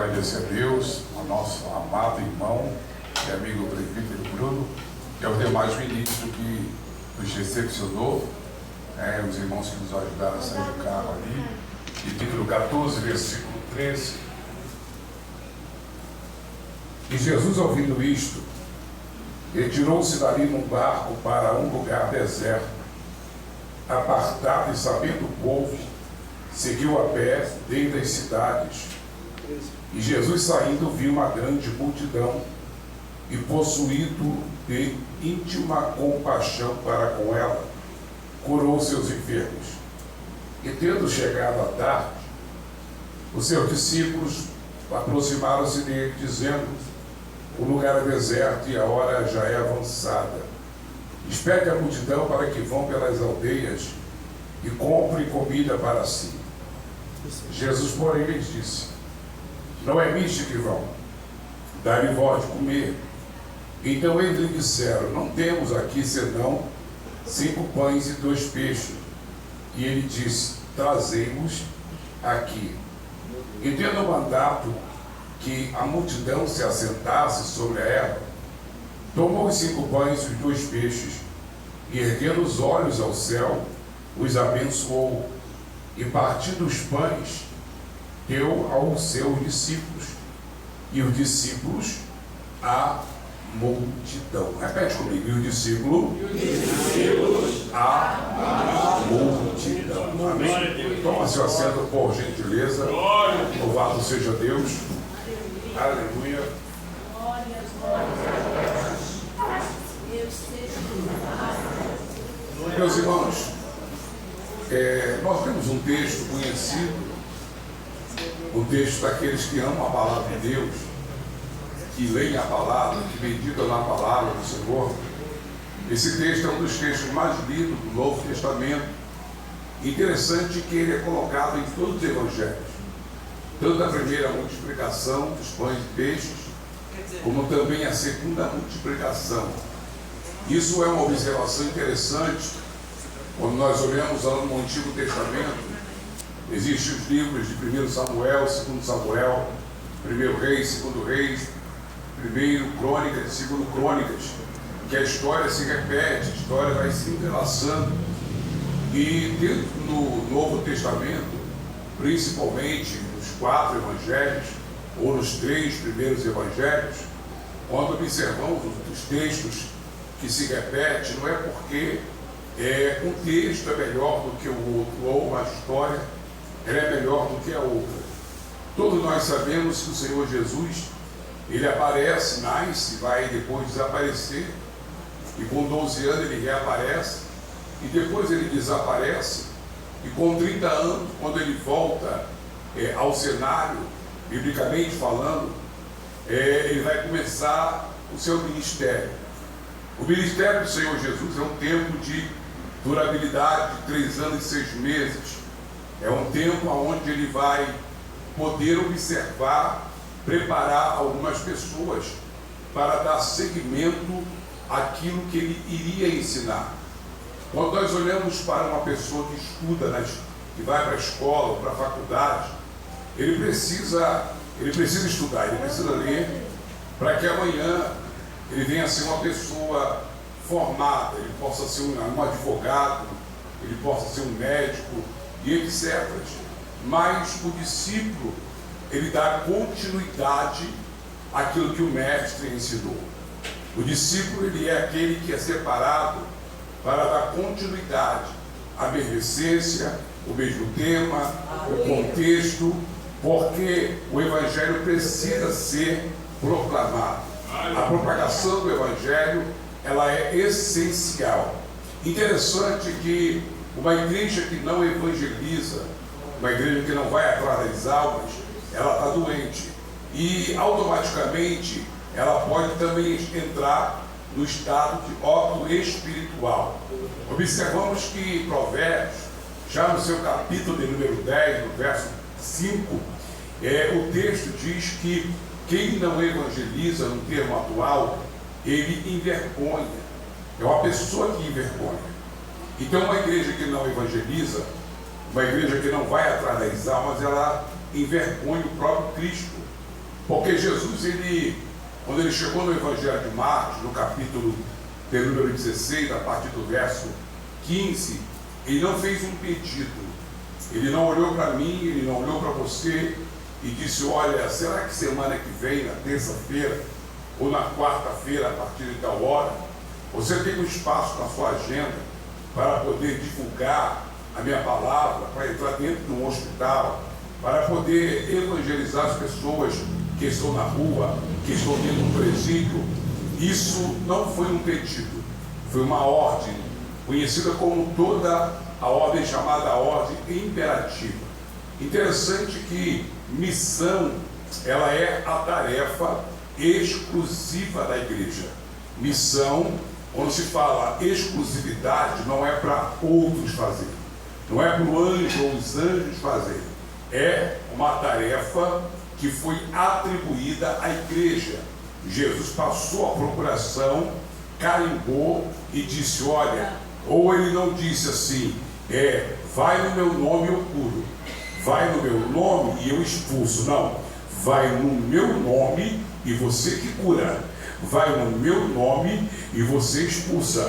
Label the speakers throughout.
Speaker 1: agradecer a Deus, ao nosso amado irmão e amigo presbítero Bruno, e aos demais ministros que nos recepcionou, os irmãos que nos ajudaram a sair do carro ali. Capítulo 14, versículo 13. E Jesus, ouvindo isto, retirou-se dali num barco para um lugar deserto, apartado, e sabendo o povo, seguiu a pé desde as cidades. E Jesus, saindo, viu uma grande multidão, e possuído de íntima compaixão para com ela, curou seus enfermos. E tendo chegado à tarde, os seus discípulos aproximaram-se dele, dizendo: o lugar é deserto e a hora já é avançada. Despede a multidão para que vão pelas aldeias e comprem comida para si. Jesus, porém, lhes disse: não é nisto que vão, dai-lhe vós de comer. Então eles lhe disseram: não temos aqui senão 5 pães e 2 peixes. E ele disse: trazei-os aqui. E tendo mandado que a multidão se assentasse sobre a erva, tomou os 5 pães e os 2 peixes, e erguendo os olhos ao céu, os abençoou, e partindo os pães, deu aos seus discípulos, e os discípulos à multidão. Repete comigo: e os discípulos à multidão. Amém? Toma seu assento, por gentileza. Louvado seja Deus. Aleluia. Meus irmãos, nós temos um texto conhecido, o texto daqueles que amam a palavra de Deus, que leem a palavra, que meditam na palavra do Senhor. Esse texto é um dos textos mais lidos do Novo Testamento. Interessante que ele é colocado em todos os evangelhos, tanto a primeira multiplicação dos pães e peixes, como também a segunda multiplicação. Isso é uma observação interessante. Quando nós olhamos lá no Antigo Testamento, existem os livros de 1 Samuel, 2 Samuel, 1 Reis, 2 Reis, 1 Crônicas e 2 Crônicas, que a história se repete, a história vai se entrelaçando. E dentro do Novo Testamento, principalmente nos 4 evangelhos, ou nos 3 primeiros evangelhos, quando observamos os textos que se repetem, não é porque um texto é melhor do que o outro, ou uma história é melhor do que a outra. Todos nós sabemos que o Senhor Jesus, ele aparece, nasce, vai depois desaparecer, e com 12 anos ele reaparece, e depois ele desaparece, e com 30 anos, quando ele volta ao cenário, biblicamente falando, ele vai começar o seu ministério. O ministério do Senhor Jesus é um tempo de durabilidade de 3 anos e 6 meses. É um tempo onde ele vai poder observar, preparar algumas pessoas para dar seguimento àquilo que ele iria ensinar. Quando nós olhamos para uma pessoa que estuda, que vai para a escola ou para a faculdade, ele precisa estudar, ele precisa ler, para que amanhã ele venha a ser uma pessoa formada, ele possa ser um advogado, ele possa ser um médico e etc. Mas o discípulo, ele dá continuidade àquilo que o mestre ensinou. O discípulo, ele é aquele que é separado para dar continuidade à mesma essência, o mesmo tema, o contexto, porque o Evangelho precisa ser proclamado. A propagação do Evangelho, ela é essencial. Interessante que uma igreja que não evangeliza, uma igreja que não vai atrás das almas, ela está doente. E automaticamente ela pode também entrar no estado de óbito espiritual. Observamos que Provérbios, já no seu capítulo de número 10, no verso 5, o texto diz que quem não evangeliza, no termo atual, ele envergonha. É uma pessoa que envergonha. Então, uma igreja que não evangeliza, uma igreja que não vai atrás das almas, ela envergonha o próprio Cristo. Porque Jesus, quando ele chegou no Evangelho de Marcos, no capítulo de número 16, a partir do verso 15, ele não fez um pedido. Ele não olhou para mim, ele não olhou para você e disse: olha, será que semana que vem, na terça-feira ou na quarta-feira, a partir de tal hora, você tem um espaço na sua agenda para poder divulgar a minha palavra, para entrar dentro de um hospital, para poder evangelizar as pessoas que estão na rua, que estão dentro do presídio? Isso não foi um pedido, foi uma ordem, conhecida como toda a ordem chamada ordem imperativa. Interessante que missão, ela é a tarefa exclusiva da igreja. Missão, quando se fala exclusividade, não é para outros fazerem, não é para o anjo ou os anjos fazerem, é uma tarefa que foi atribuída à igreja. Jesus passou a procuração, carimbou e disse: olha, ou ele não disse assim, vai no meu nome eu curo, vai no meu nome e eu expulso. Não, vai no meu nome e você que cura, vai no meu nome e você expulsa.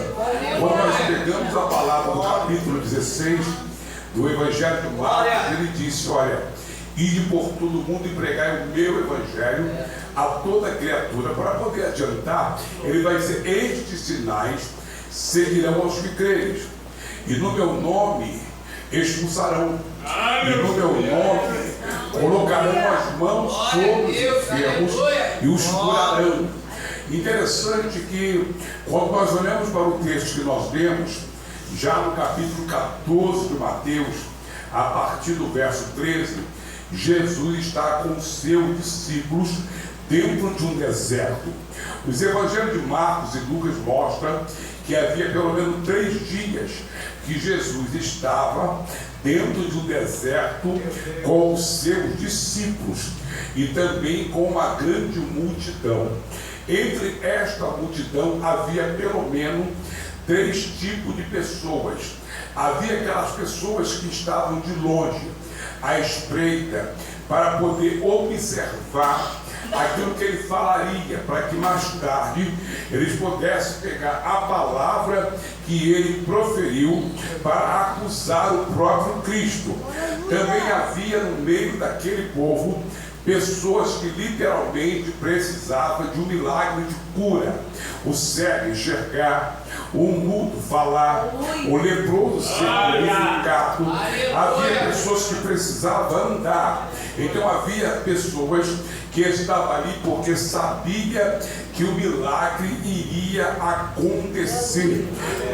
Speaker 1: Quando nós pegamos a palavra do capítulo 16 do Evangelho de Marcos, ele disse: olha, ide por todo mundo e pregai o meu Evangelho a toda criatura. Para poder adiantar, ele vai dizer: estes sinais seguirão aos que crerem, e no meu nome expulsarão, e no meu nome colocarão as mãos sobre os enfermos e os curarão. Interessante que, quando nós olhamos para o texto que nós lemos, já no capítulo 14 de Mateus, a partir do verso 13, Jesus está com os seus discípulos dentro de um deserto. Os evangelhos de Marcos e Lucas mostram que havia pelo menos 3 dias que Jesus estava dentro de um deserto com os seus discípulos e também com uma grande multidão. Entre esta multidão havia pelo menos 3 tipos de pessoas. Havia aquelas pessoas que estavam de longe, à espreita, para poder observar aquilo que ele falaria, para que mais tarde eles pudessem pegar a palavra que ele proferiu para acusar o próprio Cristo. Também havia no meio daquele povo pessoas que literalmente precisavam de um milagre de cura: o cego enxergar, o mudo falar, o leproso ser purificado. Havia pessoas que precisavam andar. Então havia pessoas que estavam ali porque sabia que o milagre iria acontecer.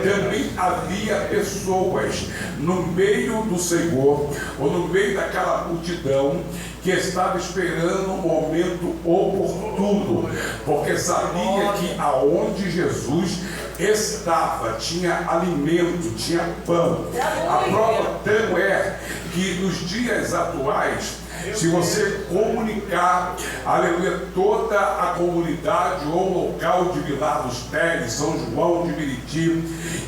Speaker 1: Também havia pessoas no meio do Senhor, ou no meio daquela multidão, que estava esperando um momento oportuno, porque sabia que aonde Jesus estava tinha alimento, tinha pão. A prova tão é que nos dias atuais, se você comunicar, aleluia, toda a comunidade ou local de Vilar dos Teles, São João de Meriti,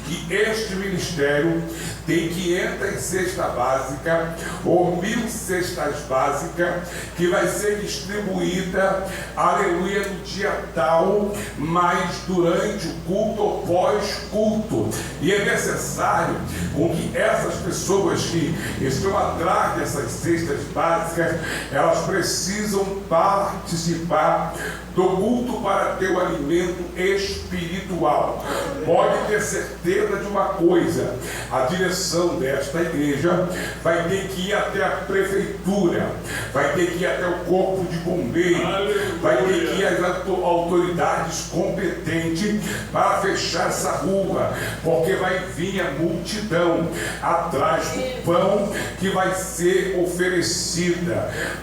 Speaker 1: que este ministério tem 500 cestas básicas ou 1000 cestas básicas que vai ser distribuída, aleluia, no dia tal, mas durante o culto ou pós-culto. E é necessário com que essas pessoas que estão atrás dessas cestas básicas, elas precisam participar do culto para ter o alimento espiritual. Pode ter certeza de uma coisa: a direção desta igreja vai ter que ir até a prefeitura, vai ter que ir até o corpo de bombeiros, vai ter que ir às autoridades competentes para fechar essa rua, porque vai vir a multidão atrás do pão que vai ser oferecida.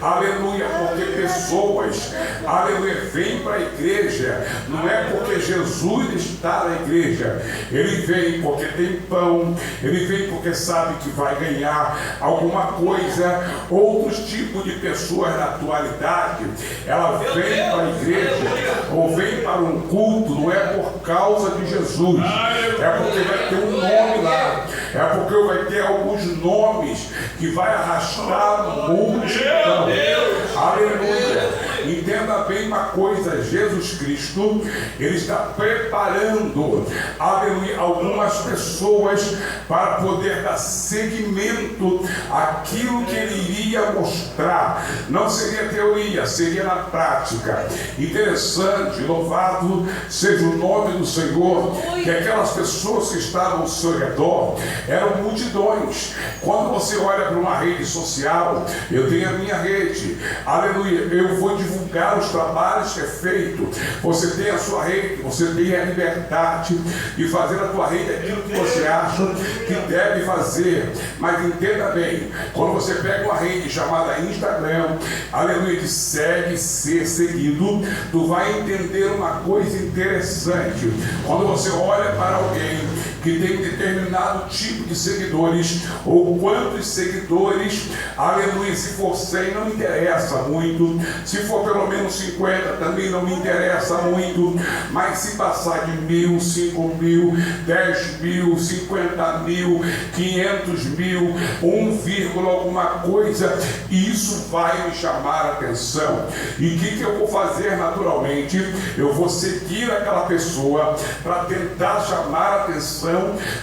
Speaker 1: Aleluia, porque pessoas, aleluia, vêm para a igreja, não é porque Jesus está na igreja, ele vem porque tem pão, ele vem porque sabe que vai ganhar alguma coisa. Outros tipos de pessoas na atualidade, ela vem para a igreja ou vem para um culto, não é por causa de Jesus, é porque vai ter um nome lá, é porque vai ter alguns nomes que vai arrastar multidão. Aleluia. Entenda entenda bem uma coisa: Jesus Cristo, Ele está preparando, aleluia, algumas pessoas para poder dar seguimento àquilo que Ele iria mostrar. Não seria teoria, seria na prática. Interessante, louvado seja o nome do Senhor, que aquelas pessoas que estavam ao seu redor eram multidões. Quando você olha para uma rede social, eu tenho a minha rede, aleluia, eu vou divulgar os trabalhos que é feito. Você tem a sua rede, você tem a liberdade de fazer a tua rede aquilo que você acha que deve fazer. Mas entenda bem, quando você pega uma rede chamada Instagram, aleluia, de segue, ser seguido, tu vai entender uma coisa interessante. Quando você olha para alguém que tem um determinado tipo de seguidores, ou quantos seguidores, aleluia, se for 100 não interessa muito, se for pelo menos 50 também não me interessa muito, mas se passar de 1.000, 5.000, 10.000, 50.000, 500.000, 1, alguma coisa, isso vai me chamar a atenção. E o que eu vou fazer naturalmente? Eu vou seguir aquela pessoa para tentar chamar a atenção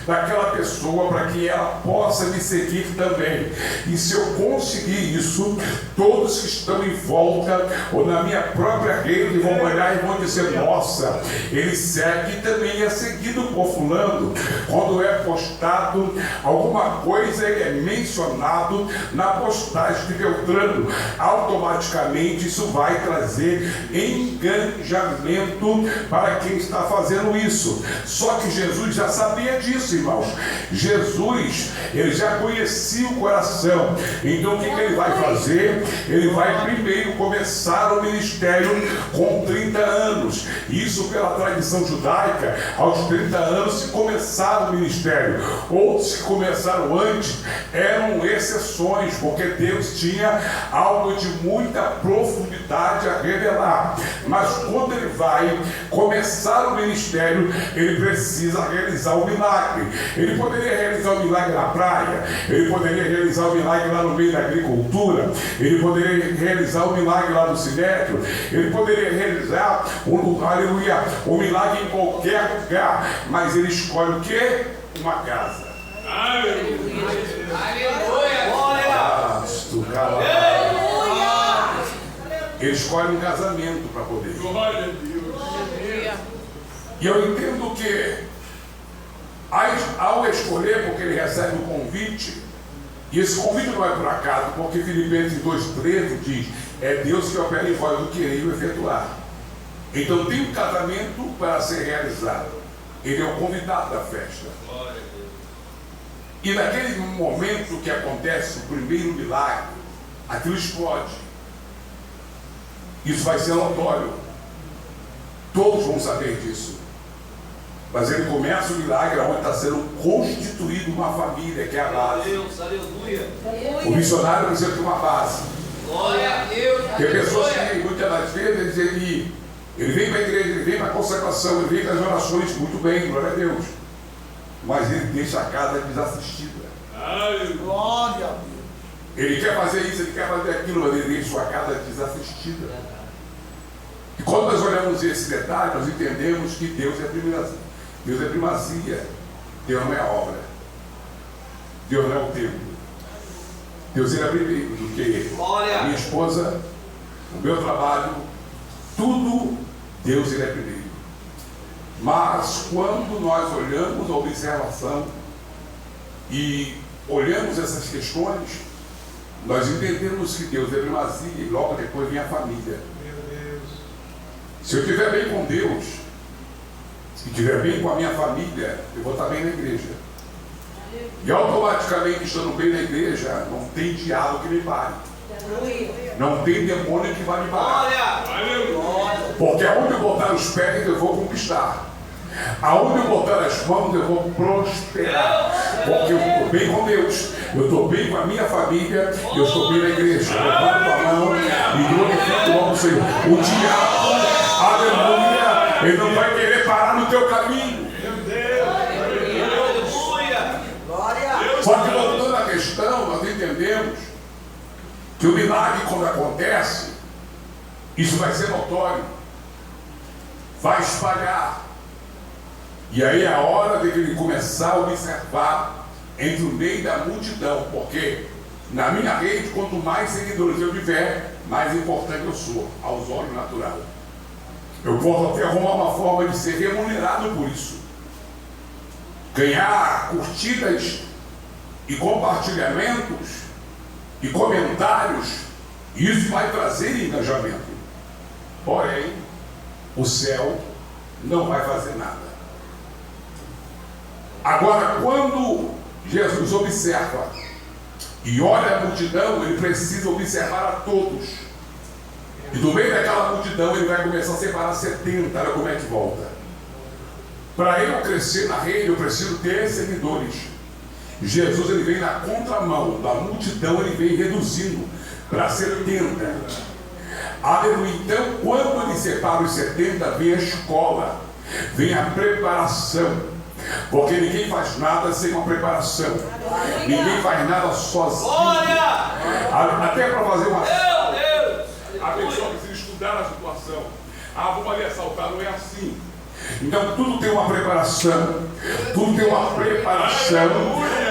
Speaker 1: daquela pessoa para que ela possa me seguir também. E se eu conseguir isso, todos que estão em volta ou na minha própria rede vão olhar e vão dizer: nossa, ele segue e também é seguido por fulano. Quando é postado alguma coisa, ele é mencionado na postagem de Beltrano, automaticamente isso vai trazer engajamento para quem está fazendo isso. Só que Jesus já sabia disso, irmãos. Jesus, ele já conhecia o coração. Então o que ele vai fazer? Ele vai primeiro começar o ministério com 30 anos. Isso pela tradição judaica, aos 30 anos se começava o ministério. Outros que começaram antes eram exceções, porque Deus tinha algo de muita profundidade a revelar. Mas quando ele vai começar o ministério, ele precisa realizar o milagre. Ele poderia realizar o milagre na praia, ele poderia realizar o milagre lá no meio da agricultura, ele poderia realizar o milagre lá no sinédrio, ele poderia realizar aleluia, o milagre em qualquer lugar, mas ele escolhe o quê? Uma casa.
Speaker 2: Aleluia!
Speaker 1: Ele escolhe um casamento para poder. E eu entendo que ao escolher, porque ele recebe um convite, e esse convite não é por acaso, porque Filipenses 2,13 diz: é Deus que opera em vós o querer e o efetuar. Então tem um casamento para ser realizado. Ele é o convidado da festa. E naquele momento que acontece o primeiro milagre, aquilo explode. Isso vai ser notório. Todos vão saber disso. Mas ele começa o milagre onde está sendo constituída uma família, que é a base.
Speaker 2: Deus, aleluia.
Speaker 1: O missionário precisa ter uma base.
Speaker 2: Glória a Deus.
Speaker 1: Tem pessoas que muitas das vezes ele vem para a igreja, ele vem para a consagração, ele vem para as orações, muito bem, glória a Deus. Mas ele deixa a casa desassistida.
Speaker 2: Glória a Deus.
Speaker 1: Ele quer fazer isso, ele quer fazer aquilo, mas ele deixa a casa desassistida. E quando nós olhamos esse detalhe, nós entendemos que Deus é primazia. Deus é primazia. Deus não é a obra. Deus não é o tempo. Deus é primeiro do que a minha esposa, o meu trabalho, tudo, Deus ele é primeiro. Mas quando nós olhamos a observação e olhamos essas questões, nós entendemos que Deus é primazia e logo depois vem a família. Se eu estiver bem com Deus, se estiver bem com a minha família, eu vou estar bem na igreja. E automaticamente, estando bem na igreja, não tem diabo que me pare. Não tem demônio que vai me parar. Porque aonde eu botar os pés, eu vou conquistar. Aonde eu botar as mãos, eu vou prosperar. Porque eu estou bem com Deus, eu estou bem com a minha família, eu estou bem na igreja. Eu levanto a mão e glorifico o nome do Senhor. O diabo, aleluia, ele não vai querer parar no teu caminho. Só que voltando à questão, nós entendemos que o milagre, quando acontece, Isso vai ser notório, vai espalhar. E aí é a hora de ele começar a observar entre o meio da multidão, porque na minha rede, quanto mais seguidores eu tiver, mais importante eu sou, aos olhos naturais. Eu posso até arrumar uma forma de ser remunerado por isso, ganhar curtidas e compartilhamentos e comentários, e isso vai trazer engajamento. Porém, o céu não vai fazer nada. Agora, quando Jesus observa e olha a multidão, ele precisa observar a todos. E do meio daquela multidão ele vai começar a separar 70. Olha como é que volta. Para eu crescer na rede, eu preciso ter seguidores. Jesus ele vem na contramão da multidão, ele vem reduzindo para 70. Aleluia. Então, quando ele separa os 70, vem a escola, vem a preparação. Porque ninguém faz nada sem uma preparação. Ninguém faz nada sozinho. Até para fazer uma ação, a pessoa precisa estudar a situação. Vamos ali assaltar, não é assim. Então tudo tem uma preparação, tudo tem uma preparação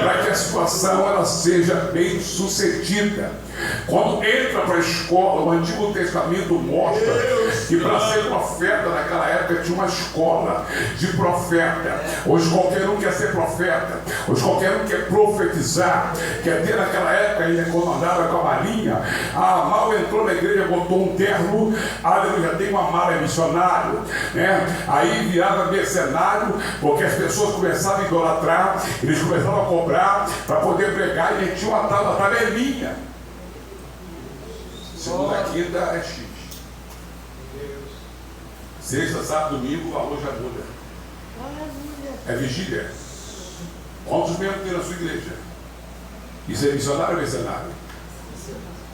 Speaker 1: para que a situação ela seja bem sucedida. Quando entra para a escola, o Antigo Testamento mostra que para ser profeta naquela época tinha uma escola de profeta. Hoje qualquer um quer ser profeta, hoje qualquer um quer profetizar, quer ter naquela época ainda quando andava com a malinha, mal entrou na igreja, botou um terno, já tem uma mala, é missionário, né? Aí virava mercenário, porque as pessoas começavam a idolatrar, eles começavam a cobrar para poder pregar, e tinha uma tal da tabelinha. Segunda, quinta é X. Sexta, sábado, domingo, o valor já muda. É vigília. Quantos membros tem na sua igreja? Isso é missionário ou mercenário?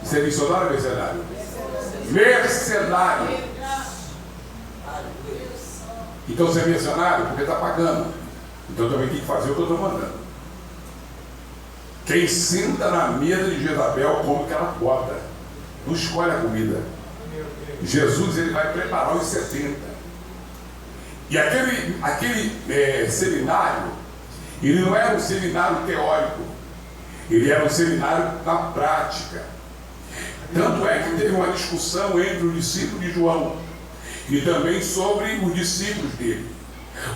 Speaker 1: Isso é missionário ou mercenário? Mercenário. Então você é mercenário porque está pagando. Então também tem que fazer o que eu estou mandando. Quem senta na mesa de Jezabel come o que ela bota. Não escolhe a comida. Jesus ele vai preparar os 70. E aquele seminário, ele não era um seminário teórico, ele era um seminário na prática. Tanto é que teve uma discussão entre os discípulos de João e também sobre os discípulos dele.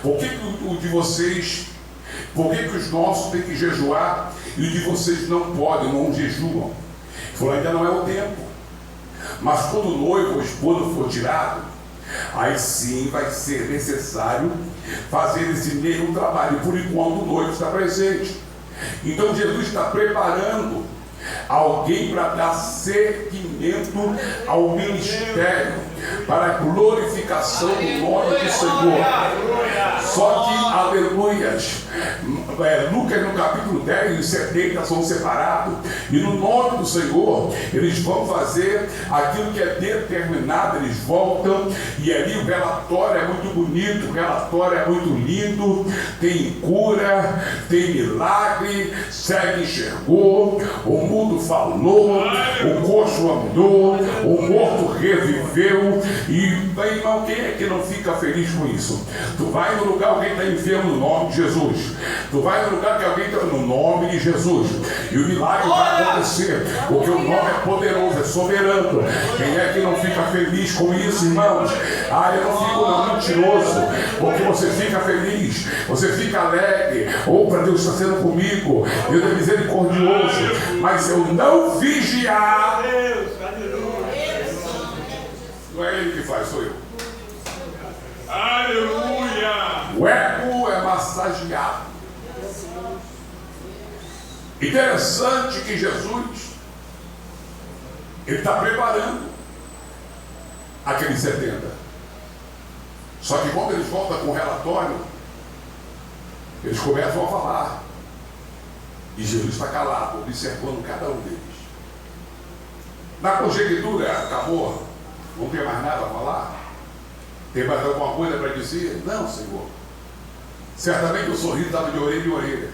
Speaker 1: Por que o de vocês, por que os nossos têm que jejuar e os de vocês não podem, não jejuam? Ele falou, ainda não é o tempo. Mas quando o noivo ou o esposo for tirado, aí sim vai ser necessário fazer esse mesmo trabalho. Por enquanto o noivo está presente. Então Jesus está preparando alguém para dar seguimento ao ministério, para a glorificação do nome do Senhor. Só que, aleluias, Lucas no capítulo 10, os 70 são separados, e no nome do Senhor eles vão fazer aquilo que é determinado, eles voltam, e ali o relatório é muito bonito, o relatório é muito lindo, tem cura, tem milagre, cego enxergou, o mudo falou, o coxo andou, o morto reviveu. E irmão, quem é que não fica feliz com isso? Tu vai no lugar, alguém está enfermo no nome de Jesus. Tu vai no lugar que alguém está no nome de Jesus, e o milagre vai acontecer, porque o nome é poderoso, é soberano. Quem é que não fica feliz com isso, irmãos? Eu não fico não, mentiroso, porque você fica feliz, você fica alegre. Para Deus está sendo comigo, Deus é misericordioso. Mas se eu não vigiar, não é ele que faz, sou eu. Aleluia! O ego é massageado. Interessante que Jesus ele está preparando aqueles 70. Só que quando eles voltam com o relatório, eles começam a falar. E Jesus está calado, observando cada um deles. Na conjectura, acabou. Não tem mais nada a falar? Tem mais alguma coisa para dizer? Não, Senhor. Certamente o sorriso estava de orelha em orelha.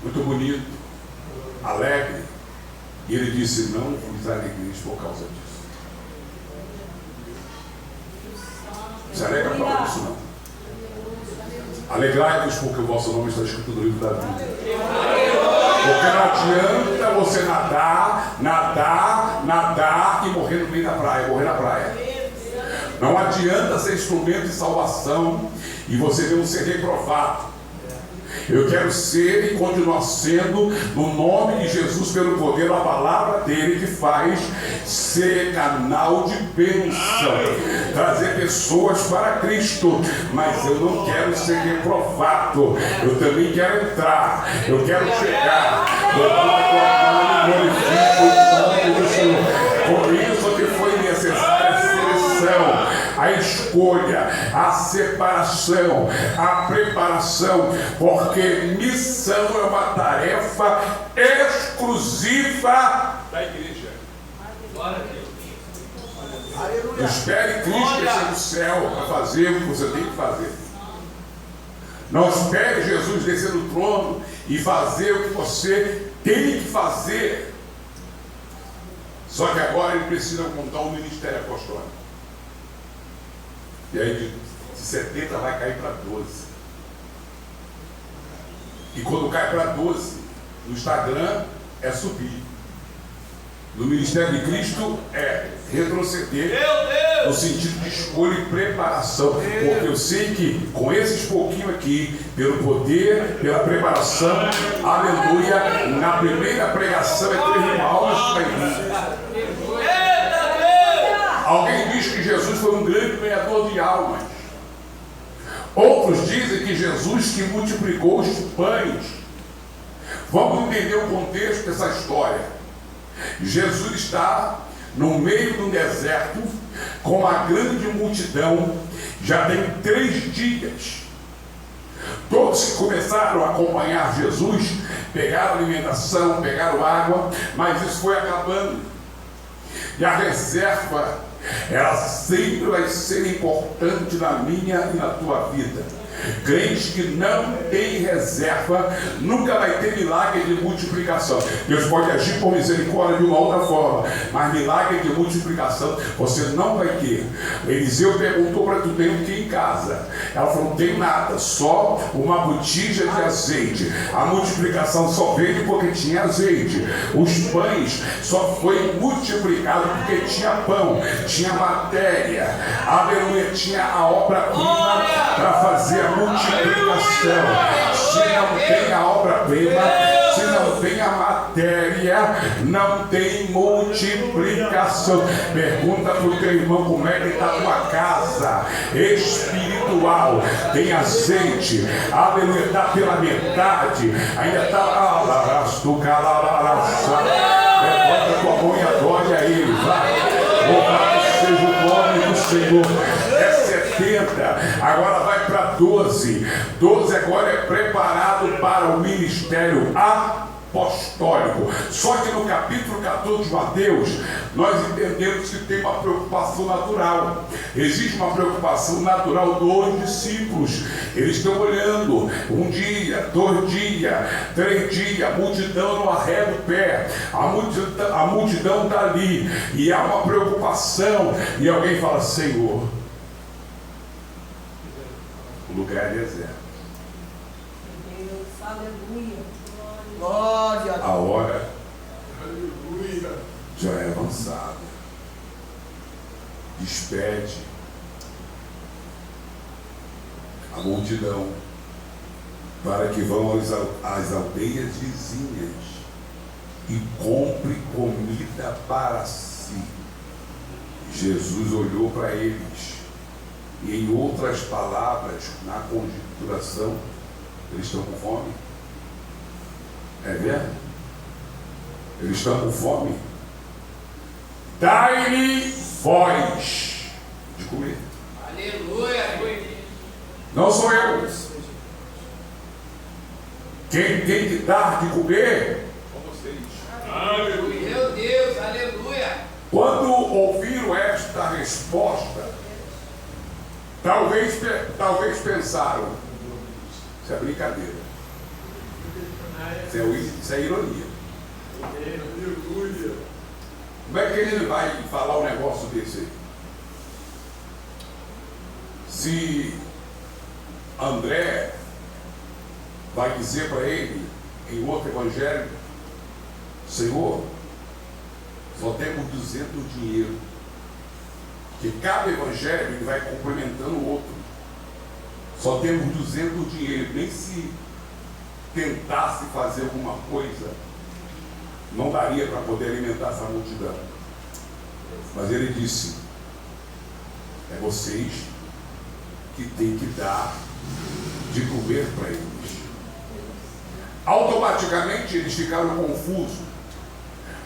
Speaker 1: Muito bonito, alegre. E ele disse, não vos alegreis por causa disso. Se alegra para isso não. Alegrai-vos porque o vosso nome está escrito no livro da vida. Porque não adianta você nadar e morrer no meio da praia, morrer na praia. Não adianta ser instrumento de salvação e você mesmo ser reprovado. Eu quero ser e continuar sendo, no nome de Jesus, pelo poder da palavra dele, que faz ser canal de bênção, trazer pessoas para Cristo. Mas eu não quero ser reprovado, eu também quero entrar, eu quero chegar. Eu glorifico o nome do Senhor. Por isso que foi necessária a seleção, a escolha, a separação, a preparação, porque missão é uma tarefa exclusiva da igreja.
Speaker 2: Glória a Deus.
Speaker 1: Não espere Cristo descer do céu para fazer o que você tem que fazer. Não espere Jesus descer do trono e fazer o que você tem que fazer. Só que agora ele precisa montar um ministério apostólico. E aí de 70 vai cair para 12. E quando cai para 12, no Instagram é subir. No ministério de Cristo é retroceder, no sentido de escolha e preparação. Porque eu sei que com esses pouquinhos aqui, pelo poder, pela preparação, aleluia, na primeira pregação é 3.000 almas que vai vir. Alguém diz que Jesus foi um grande ganhador de almas. Outros dizem que Jesus que multiplicou os pães. Vamos entender o contexto dessa história. Jesus está no meio do deserto com uma grande multidão. Já tem 3 dias. Todos que começaram a acompanhar Jesus pegaram alimentação, pegaram água, mas isso foi acabando. E a reserva, ela sempre vai ser importante na minha e na tua vida. Crente que não tem reserva nunca vai ter milagre de multiplicação. Deus pode agir por misericórdia de uma outra forma, mas milagre de multiplicação você não vai ter. Eliseu perguntou para tu: tem o que em casa? Ela falou: não tem nada, só uma botija de azeite. A multiplicação só veio porque tinha azeite. Os pães só foi multiplicado porque tinha pão, tinha matéria, aleluia, tinha a obra-prima para fazer a multiplicação. Se não tem a obra-prima, se não tem a matéria, não tem multiplicação. Pergunta para o teu irmão como é que está a tua casa espiritual. Tem azeite, aleluia, está pela metade, ainda está lá, levanta a tua mão e adore a ele, vai. Louvado seja o nome do Senhor. É 70, agora vai para 12. 12 agora é preparado para o ministério apostólico. Só que no capítulo 14 de Mateus, nós entendemos que tem uma preocupação natural. Existe uma preocupação natural dos discípulos. Eles estão olhando 1 dia, 2 dias, 3 dias, a multidão não arreda o pé, a multidão está ali, e há uma preocupação, e alguém fala: Senhor, o lugar é deserto.
Speaker 3: Deus, aleluia.
Speaker 2: Glória
Speaker 1: A hora já é avançada. Despede a multidão para que vão às aldeias vizinhas e compre comida para si. Jesus olhou para eles e, em outras palavras, na conjecturação, eles estão com fome. É verdade? Eles estão com fome. Dai-lhe voz de comer.
Speaker 2: Aleluia.
Speaker 1: Não sou eu. Quem tem que dar de comer são vocês.
Speaker 2: Aleluia. Meu Deus, aleluia.
Speaker 1: Quando ouviram esta resposta, talvez pensaram: isso é brincadeira. Isso é ironia. Como é que ele vai falar um negócio desse aí? Se André vai dizer para ele, em outro evangelho, Senhor, só temos 200 dinheiro. Que cada evangelho ele vai complementando o outro. Só temos 200 dinheiro. Nem se tentasse fazer alguma coisa, não daria para poder alimentar essa multidão. Mas ele disse, é vocês que têm que dar de comer para eles. Automaticamente eles ficaram confusos.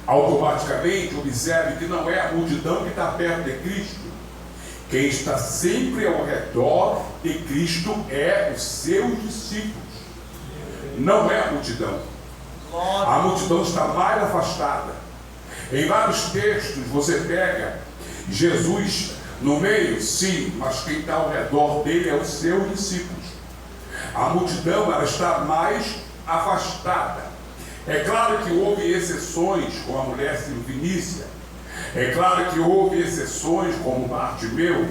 Speaker 1: Automaticamente observe que não é a multidão que está perto de Cristo. Quem está sempre ao redor de Cristo é os seus discípulos. Não é a multidão. A multidão está mais afastada. Em vários textos você pega Jesus no meio, sim, mas quem está ao redor dele é os seus discípulos. A multidão ela está mais afastada. É claro que houve exceções, como a mulher Sirofenícia. É claro que houve exceções, como Bartimeu,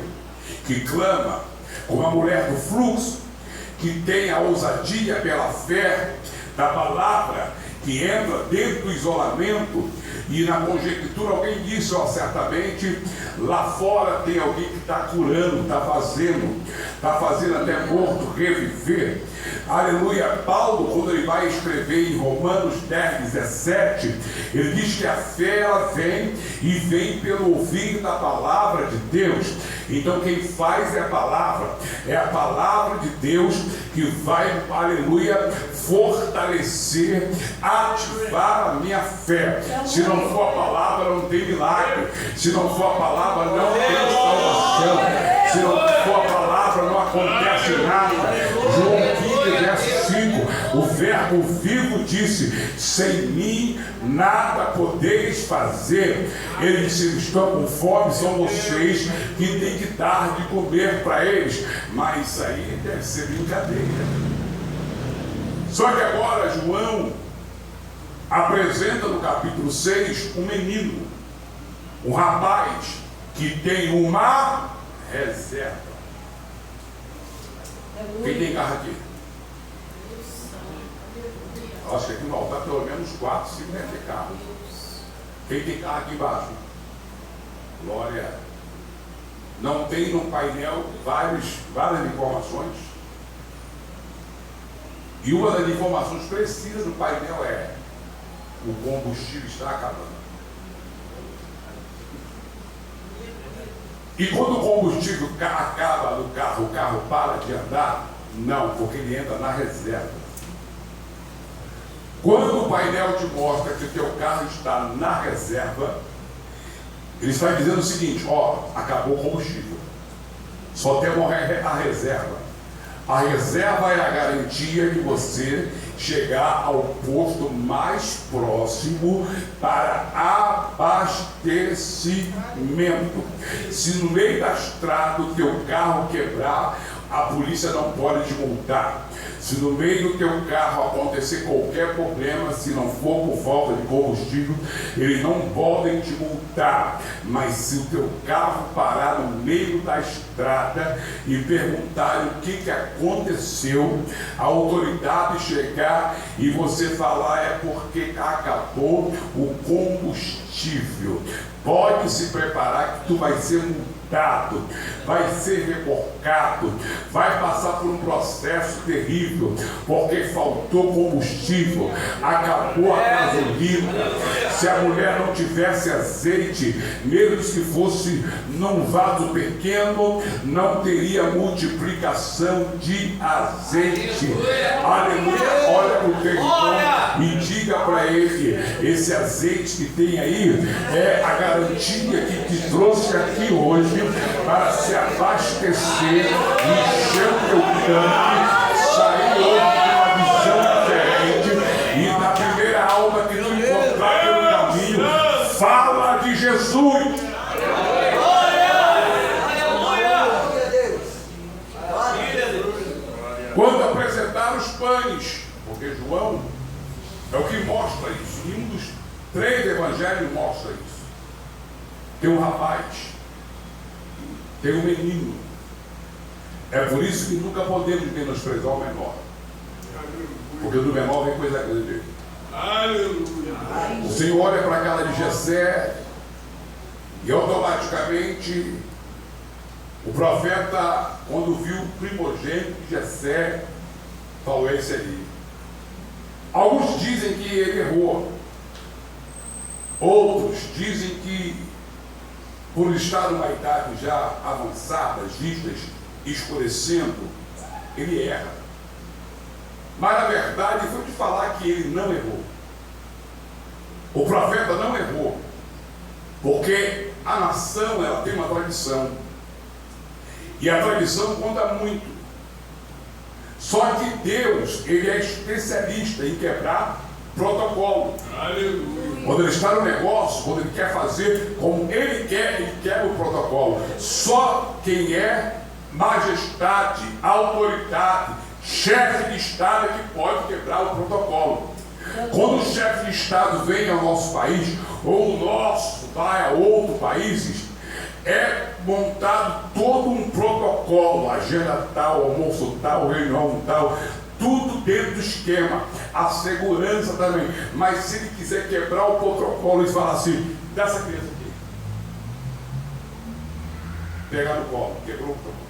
Speaker 1: que clama, como a mulher do fluxo, que tem a ousadia pela fé da palavra, que entra dentro do isolamento. E na conjectura alguém disse, ó, certamente lá fora tem alguém que está curando, está fazendo até morto reviver. Aleluia. Paulo, quando ele vai escrever em Romanos 10, 17, ele diz que a fé ela vem e vem pelo ouvir da palavra de Deus. Então quem faz é a palavra de Deus que vai, aleluia, fortalecer, ativar a minha fé. Se não for a palavra, não tem milagre. Se não for a palavra, não tem salvação. Se não for a palavra, não acontece nada. João 15, verso 5, o verbo vivo disse, sem mim nada podeis fazer. Ele disse, estão com fome, são vocês que têm que dar de comer para eles. Mas isso aí deve ser brincadeira. Só que agora João apresenta no capítulo 6 um menino, um rapaz que tem uma reserva. Quem tem carro aqui? Acho que aqui no altar pelo menos 4, 5 deve ter carro. Quem tem carro aqui embaixo? Glória. Não tem no painel várias informações? E uma das informações precisas do painel é: o combustível está acabando. E quando o combustível acaba no carro, o carro para de andar? Não, porque ele entra na reserva. Quando o painel te mostra que o teu carro está na reserva, ele está dizendo o seguinte: ó, acabou o combustível, só temos a reserva. A reserva é a garantia de você chegar ao posto mais próximo para abastecimento. Se no meio da estrada o teu carro quebrar, a polícia não pode te multar. Se no meio do teu carro acontecer qualquer problema, se não for por falta de combustível, eles não podem te multar. Mas se o teu carro parar no meio da estrada e perguntarem o que aconteceu, a autoridade chegar e você falar é porque acabou o combustível, pode se preparar que tu vai ser multado, vai ser reportado, vai passar por um processo terrível, porque faltou combustível, acabou a gasolina. Se a mulher não tivesse azeite, mesmo que fosse num vaso pequeno, não teria multiplicação de azeite. Aleluia. Olha para o teu irmão e diga para ele: esse azeite que tem aí é a garantia que te trouxe aqui hoje para se abastecer, encher o teu tanque, sair hoje com uma visão diferente, e na primeira alma que tu encontrar pelo caminho, fala de Jesus. Quando apresentaram os pães, porque João é o que mostra isso, e um dos 3 evangelhos mostra isso. Tem um rapaz, tem um menino, É por isso que nunca podemos menosprezar o menor. Porque do menor vem coisa grande.
Speaker 2: Aleluia.
Speaker 1: O Senhor olha para a casa de Jessé e automaticamente o profeta, quando viu o primogênito de Jessé, falou: esse aí. Alguns dizem que ele errou. Outros dizem que, por estar numa idade já avançada, as vistas escurecendo, ele erra. Mas na verdade foi de falar que ele não errou. O profeta não errou, porque a nação, ela tem uma tradição, e a tradição conta muito. Só que Deus, ele é especialista em quebrar protocolo.
Speaker 2: Aleluia.
Speaker 1: Quando ele está no negócio, quando ele quer fazer como ele quebra o protocolo. Só quem é majestade, autoridade, chefe de Estado é que pode quebrar o protocolo. Quando o chefe de Estado vem ao nosso país, ou o nosso vai a outros países, é montado todo um protocolo, agenda tal, almoço tal, reunião tal, tudo dentro do esquema, a segurança também. Mas se ele quiser quebrar o protocolo, ele fala assim: dá essa criança aqui, pegar no colo, quebrou o protocolo.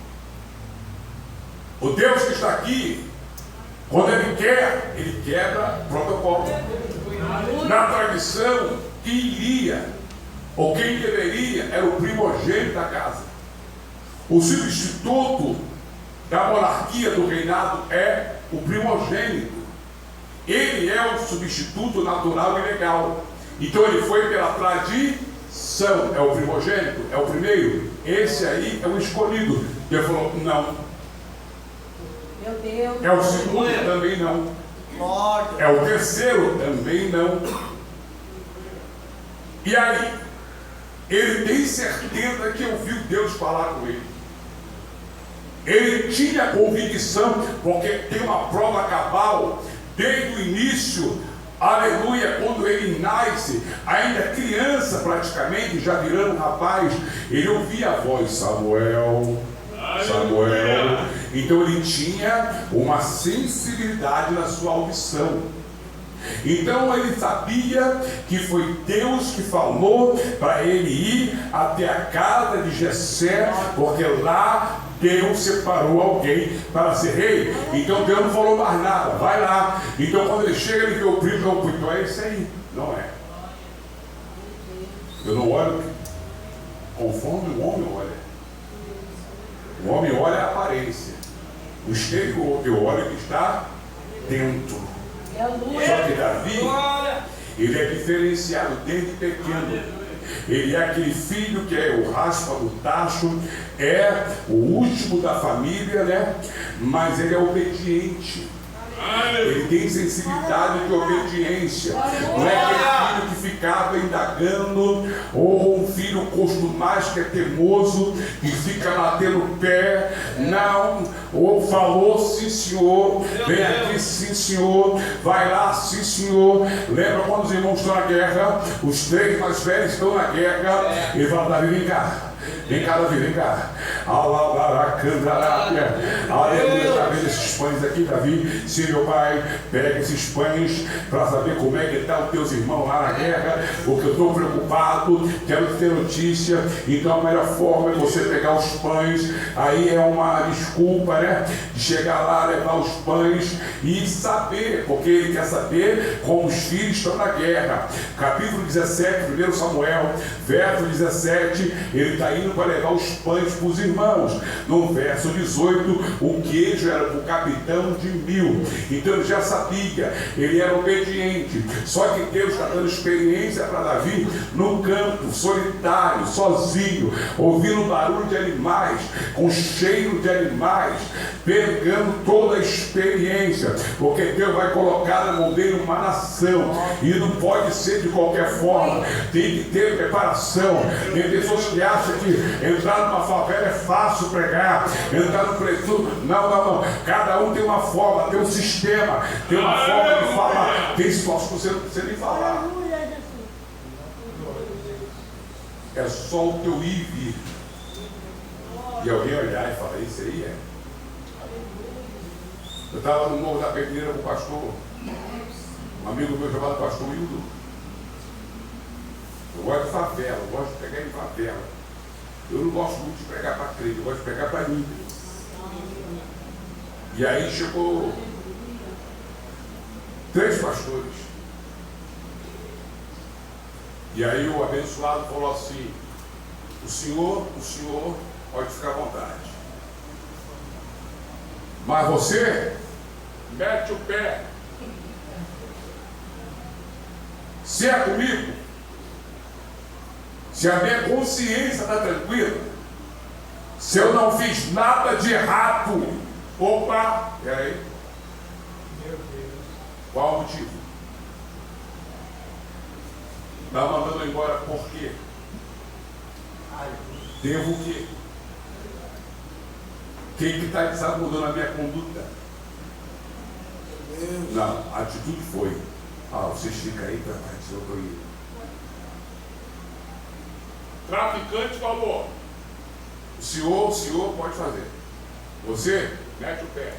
Speaker 1: O Deus que está aqui, quando ele quer, ele quebra protocolo. Na tradição, quem iria, ou quem deveria, era o primogênito da casa. O substituto da monarquia, do reinado, é o primogênito. Ele é o substituto natural e legal. Então ele foi pela tradição. É o primogênito, é o primeiro. Esse aí é o escolhido. Ele falou: não.
Speaker 3: Meu Deus.
Speaker 1: É o segundo, também não. É o terceiro, também não. E aí, ele tem certeza que ouviu Deus falar com ele. Ele tinha convicção, porque tem uma prova cabal, desde o início, aleluia, quando ele nasce, ainda criança praticamente, já virando rapaz, ele ouvia a voz: Samuel, Samuel. Então ele tinha uma sensibilidade na sua audição. Então ele sabia que foi Deus que falou para ele ir até a casa de Jessé, porque lá Deus separou alguém para ser rei. Então Deus não falou mais nada, vai lá. Então quando ele chega, ele vê o primo, então é esse aí. Não é. Eu não olho conforme o homem olha. O homem olha a aparência, o exterior. Eu olho o que está dentro. Só que Davi, ele é diferenciado desde pequeno. Ele é aquele filho que é o raspa do tacho, é o último da família, né? Mas ele é obediente. Ele tem sensibilidade de obediência. Não é aquele filho que ficava indagando, ou um filho costumaz que é teimoso e fica batendo o pé. Não. Ou falou: sim senhor, vem aqui, sim senhor, vai lá, sim senhor. Lembra quando os irmãos estão na guerra, os três mais velhos estão na guerra, e fala: Davi, vem cá. Vem cá, Davi, vem cá. Aleluia, tá vendo esses pães aqui, Davi? Sim, meu pai, pega esses pães para saber como é que estão os teus irmãos lá na guerra, porque eu estou preocupado, quero ter notícia. Então a melhor forma é você pegar os pães. Aí é uma desculpa, né? De chegar lá, levar os pães e saber, porque ele quer saber como os filhos estão na guerra. Capítulo 17, 1 Samuel, verso 17, ele está indo para levar os pães para os irmãos. No verso 18, o queijo era para o capitão de 1000. Então ele já sabia, ele era obediente. Só que Deus está dando experiência para Davi no campo, solitário, sozinho, ouvindo barulho de animais, com cheiro de animais, pegando toda a experiência, porque Deus vai colocar na mão dele uma nação, e não pode ser de qualquer forma, tem que ter preparação. Tem pessoas que acham que entrar numa favela é fácil pregar, entrar no preço. Não. Cada um tem uma forma, tem um sistema, tem uma forma de falar. Tem situações que você não precisa nem falar. É só o teu ir e vir. E alguém olhar e falar: isso aí é. Eu estava no Morro da Pedreira com o pastor, um amigo meu chamado pastor Hildo. Eu gosto de favela, eu gosto de pregar em favela. Eu não gosto muito de pregar para crente, eu gosto de pregar para mim. E aí chegou 3 pastores. E aí o abençoado falou assim: o senhor pode ficar à vontade. Mas você mete o pé. Se é comigo, se a minha consciência está tranquila, se eu não fiz nada de errado, opa, peraí. Qual o motivo? Está mandando eu embora por quê? Devo o quê? Quem que está desarmudando a minha conduta? Não, a atitude foi: vocês ficam aí para trás, eu estou indo. Traficante falou: o senhor pode fazer. Você mete o pé.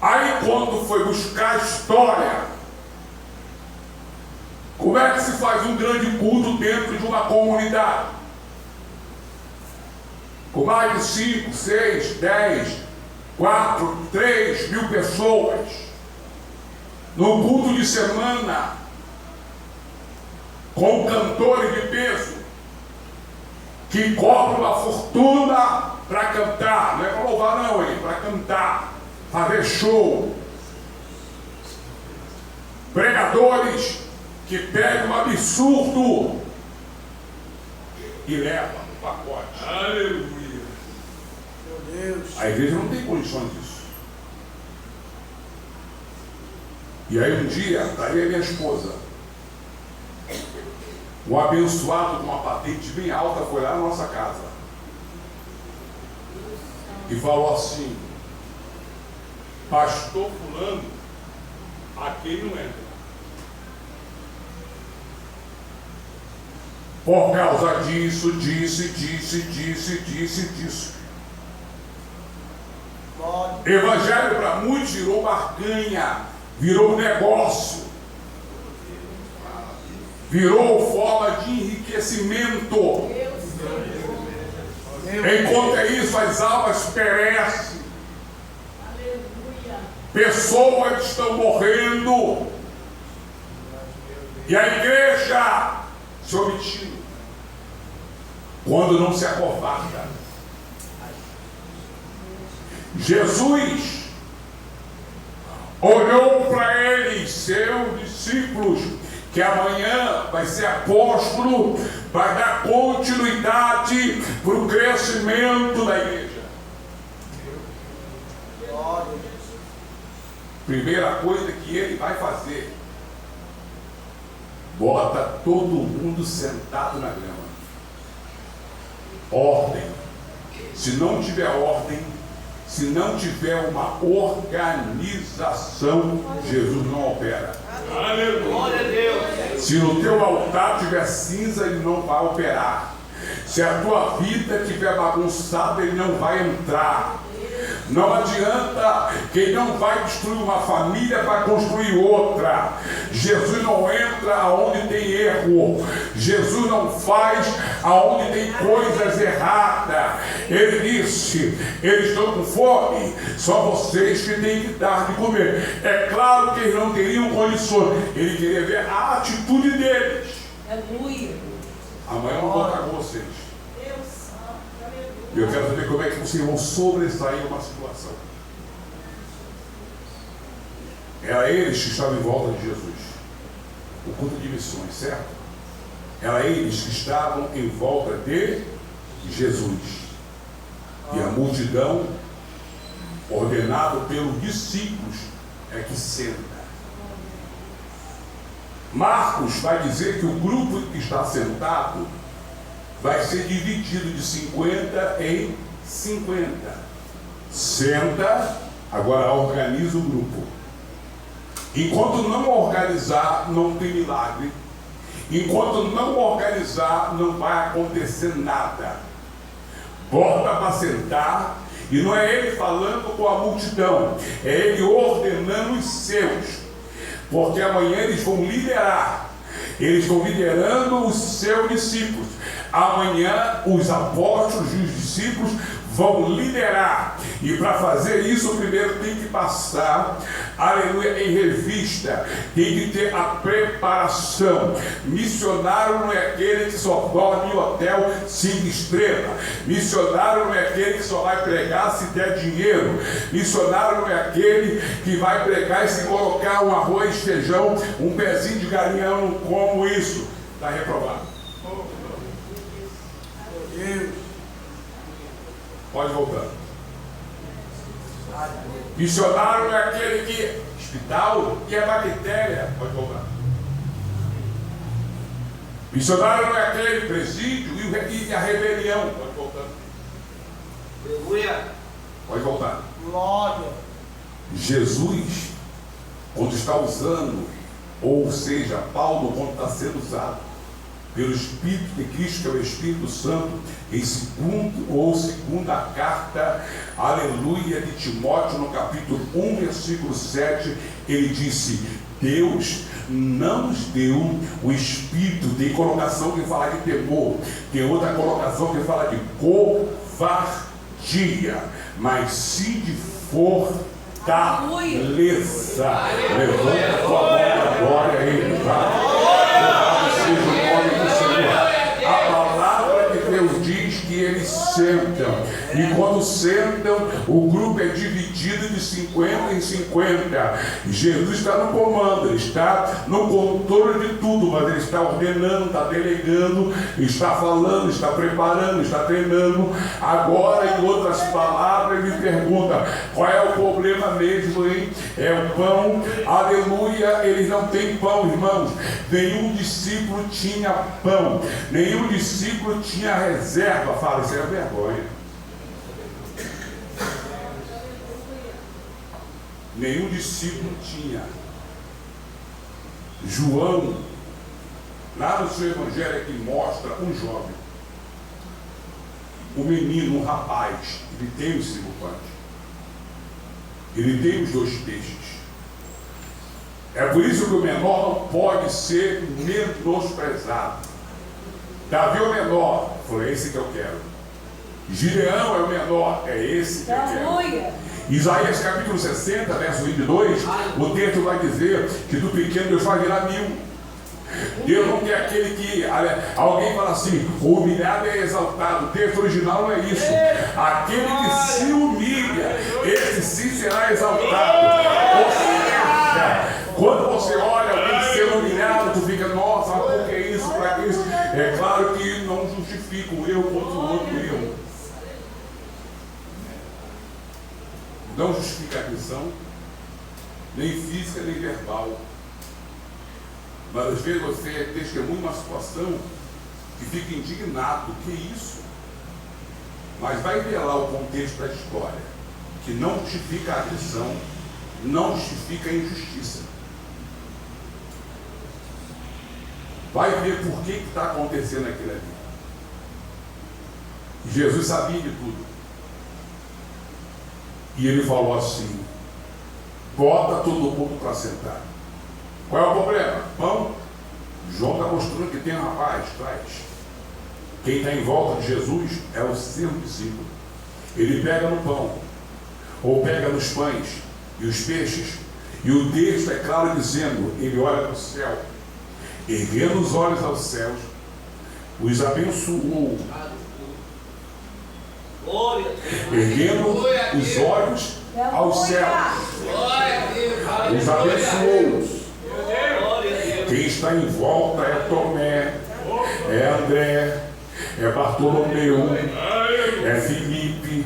Speaker 1: Aí quando foi buscar a história, como é que se faz um grande culto dentro de uma comunidade? Com mais de 5, 6, 10, 4, 3 mil pessoas, no culto de semana, com cantores de peso, que cobram uma fortuna para cantar, não é para louvar não, hein? Para cantar, fazer show. Pregadores que pegam um absurdo e levam no pacote. Aleluia. Meu Deus. A igreja não tem condições disso. E aí um dia, daí a minha esposa, um abençoado com uma patente bem alta, foi lá na nossa casa e falou assim: pastor fulano, aqui não entra. Por causa disso. Evangelho para muitos virou barganha, virou negócio, virou forma de enriquecimento. Enquanto é isso, as almas perecem. Pessoas estão morrendo. E a igreja se omitindo, quando não se acovarda. Jesus olhou para eles, seus discípulos, que amanhã vai ser apóstolo, vai dar continuidade para o crescimento da igreja. Primeira coisa que ele vai fazer: bota todo mundo sentado na grama. Ordem. Se não tiver ordem, se não tiver uma organização, Jesus não opera. Aleluia. Se no teu altar tiver cinza, ele não vai operar. Se a tua vida estiver bagunçada, ele não vai entrar. Não adianta, quem não vai destruir uma família vai construir outra. Jesus não entra aonde tem erro. Jesus não faz aonde tem coisas erradas. Ele disse: eles estão com fome, só vocês que têm que dar de comer. É claro que eles não teriam condições. Ele queria ver a atitude deles.
Speaker 3: Aleluia.
Speaker 1: Amanhã eu vou contar com vocês. Eu quero saber como é que vocês vão sobressair uma situação. Era eles que estavam em volta de Jesus. O culto de missões, certo? Era eles que estavam em volta de Jesus. E a multidão, ordenado pelos discípulos, é que senta. Marcos vai dizer que o grupo que está sentado vai ser dividido de 50 em 50. Senta, agora organiza o grupo. Enquanto não organizar, não tem milagre. Enquanto não organizar, não vai acontecer nada. Bota para sentar E não é ele falando com a multidão, é ele ordenando os seus, porque amanhã eles vão liderar, eles estão liderando os seus discípulos. Amanhã os apóstolos e os discípulos vão liderar, e para fazer isso primeiro tem que passar, aleluia, em revista, tem que ter a preparação. Missionário não é aquele que só dorme em hotel 5 estrelas, missionário não é aquele que só vai pregar se der dinheiro, missionário não é aquele que vai pregar e se colocar um arroz, feijão, um pezinho de galinha, eu não como isso, está reprovado. Pode voltar. Missionário é aquele que hospital e é bactéria. Pode voltar. Missionário não é aquele presídio e a rebelião. Pode voltar.
Speaker 2: Aleluia.
Speaker 1: Pode voltar.
Speaker 2: Glória.
Speaker 1: Jesus, quando está usando, ou seja, Paulo, quando está sendo usado pelo Espírito de Cristo, que é o Espírito Santo, em segunda carta, aleluia, de Timóteo, no capítulo 1, versículo 7, ele disse: Deus não nos deu o Espírito. Tem colocação que fala de temor, tem outra colocação que fala de covardia, mas sim de fortaleza. Levanta a tua mão da glória aí, seja o nome do Senhor. A palavra de Deus diz que eles sentam, e quando sentam, o grupo é dividido de 50 em 50. Jesus está no comando, ele está no controle de tudo, mas ele está ordenando, está delegando, está falando, está preparando, está treinando. Agora, em outras palavras, ele pergunta: qual é o problema mesmo, hein? É o pão, aleluia. Eles não têm pão, irmãos. Nenhum discípulo tinha pão, nenhum discípulo tinha reserva. Fala, isso é vergonha. Nenhum discípulo tinha. João, lá no seu evangelho, é que mostra um jovem, um menino, um rapaz. Ele tem os 5 pães, ele tem os 2 peixes. É por isso que o menor não pode ser menosprezado. Davi é o menor, foi esse que eu quero. Gideão é o menor, é esse que eu quero. Isaías capítulo 60, verso 22, o texto vai dizer que do pequeno Deus vai virar 1000. Deus não quer aquele que, alguém fala assim, o humilhado é exaltado. O texto original não é isso. Aquele que se humilha, esse sim será exaltado. Ou seja, quando você olha alguém sendo humilhado, tu fica: nossa, mas por que isso, para que isso? É claro que não justifica um erro contra o outro erro. Não justifica a agressão, nem física, nem verbal. Mas às vezes você testemunha uma situação que fica indignado. Que isso? Mas vai ver lá o contexto da história, que não justifica a agressão, não justifica a injustiça. Vai ver por que está acontecendo aquilo ali. Jesus sabia de tudo. E ele falou assim: bota todo mundo para sentar. Qual é o problema? Pão? João está mostrando que tem um rapaz, traz. Quem está em volta de Jesus é o seu discípulo. Ele pega no pão, ou pega nos pães e os peixes, e o texto é claro dizendo: ele olha para o céu, erguendo os olhos aos céus, os abençoou, erguendo os olhos aos céus, os abençoou. Quem está em volta é Tomé, é André, é Bartolomeu, é Filipe,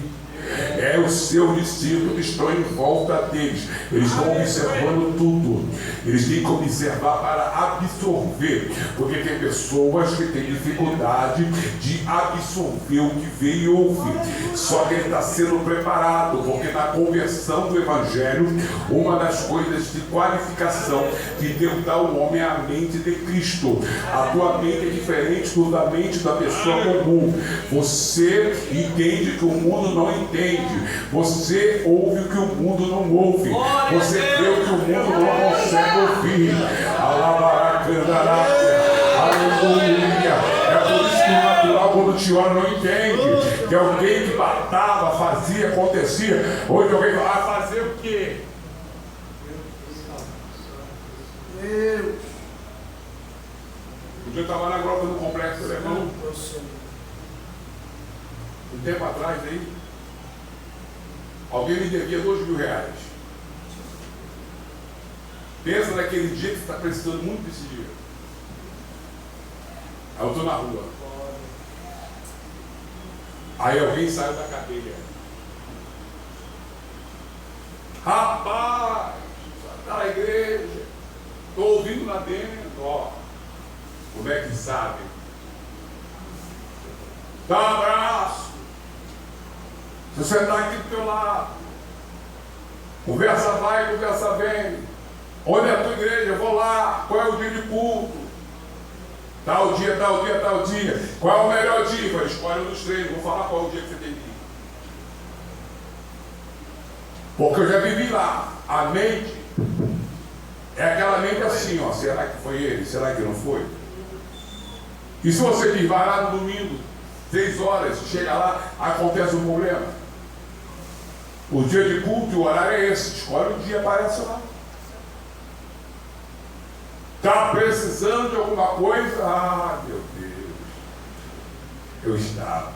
Speaker 1: é o seu discípulo que estão em volta deles. Eles estão observando tudo. Eles têm que observar para absorver, porque tem pessoas que têm dificuldade de absorver o que vê e ouve. Só que ele está sendo preparado, porque na conversão do Evangelho, uma das coisas de qualificação que Deus dá ao homem é a mente de Cristo. A tua mente é diferente da mente da pessoa comum. Você entende que o mundo não entende. entende. Você ouve o que o mundo não ouve. Você vê o que o mundo não consegue ouvir. Alabaracandarácia. Aleluia. É por isso que o natural, quando te olha, não entende. Que alguém que batava, fazia, acontecia. Hoje alguém fala, fazer o quê?
Speaker 2: Deus.
Speaker 1: Eu estava na grota do Complexo Alemão. Um tempo atrás aí, alguém me devia R$2.000. Pensa naquele dia que você está precisando muito desse dinheiro. Aí eu estou na rua. Aí alguém saiu da cadeia. Rapaz, está na igreja. Estou ouvindo lá dentro, ó. Como é que sabe? Dá um abraço. Se você está aqui do teu lado, conversa vai, conversa vem. Onde é a tua igreja? Eu vou lá. Qual é o dia de culto? Tal dia, tal dia, tal dia. Qual é o melhor dia? Eu escolhe um dos três. Vou falar qual é o dia que você tem que ir. Porque eu já vivi lá. A mente é aquela mente assim, ó. Será que foi ele? Será que não foi? E se você diz, vai lá no domingo, 6 horas, chega lá, acontece um problema. O dia de culto, o horário é esse. Escolhe o dia, aparece lá. Está precisando de alguma coisa? Ah, meu Deus. Eu estava.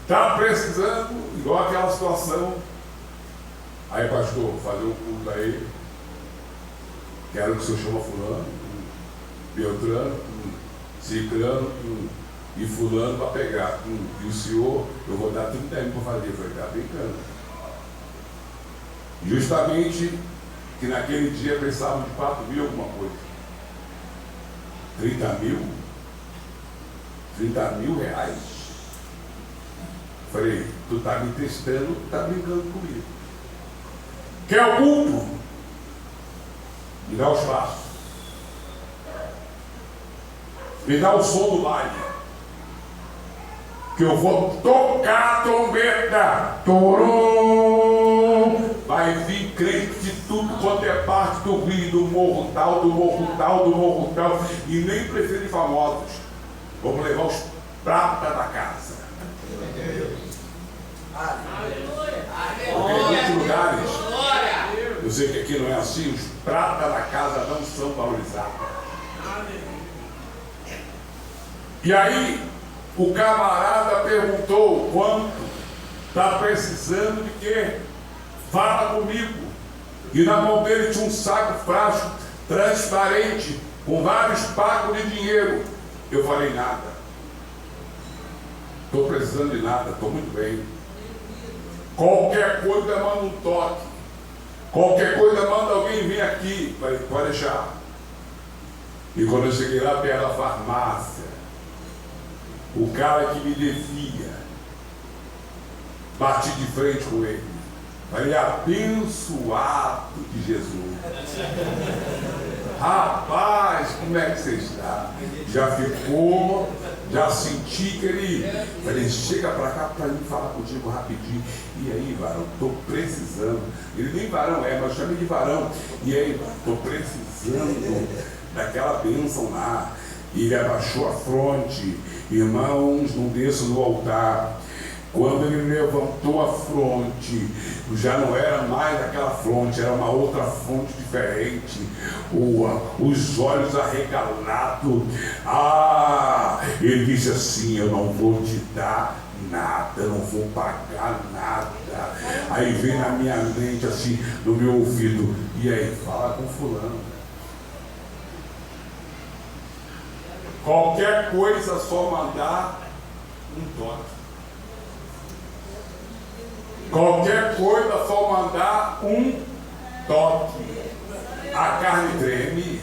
Speaker 1: Está precisando, igual aquela situação. Aí, pastor, vou fazer um culto aí. Quero que o senhor chama fulano, Beltrano, Ciclano e fulano para pegar. E o senhor, eu vou dar 30 mil para fazer. Eu falei, está brincando. Justamente que naquele dia pensavam de 4.000 alguma coisa. 30 mil? 30 mil reais? Falei, tu está me testando, está brincando comigo. Quer o culto? Me dá o espaço. Me dá o som do baile. Que eu vou tocar a trombeta. Torum. Vai vir crente de tudo quanto é parte do Rio, do morro tal, do morro tal, do morro tal. E nem precisa de famosos. Vamos levar os pratas da casa. Porque em muitos lugares, eu sei que aqui não é assim, os pratas da casa não são valorizados. E aí, o camarada perguntou quanto está precisando de quê? Fala comigo. E na mão dele tinha um saco frágil, transparente, com vários pacos de dinheiro. Eu falei, nada. Estou precisando de nada, estou muito bem. Qualquer coisa manda um toque. Qualquer coisa manda alguém vir aqui. Falei, pode deixar. E quando eu cheguei lá perto da farmácia, o cara que me devia, bati de frente com ele. Falei, abençoado de Jesus. Rapaz, como é que você está? Já ficou, já senti que ele... Falei, chega pra cá pra mim falar contigo rapidinho. E aí, varão, tô precisando. Ele nem varão é, mas eu chamei de varão. E aí, varão, tô precisando daquela bênção lá. E ele abaixou a fronte. Irmãos, não desço do altar. Quando ele levantou a fronte, já não era mais aquela fronte, era uma outra fronte diferente. Os olhos arregalados. Ele disse assim, eu não vou te dar nada, eu não vou pagar nada. Aí vem na minha mente assim, no meu ouvido, e aí, fala com fulano. Qualquer coisa, só mandar um toque. Qualquer coisa, só mandar um toque. A carne treme.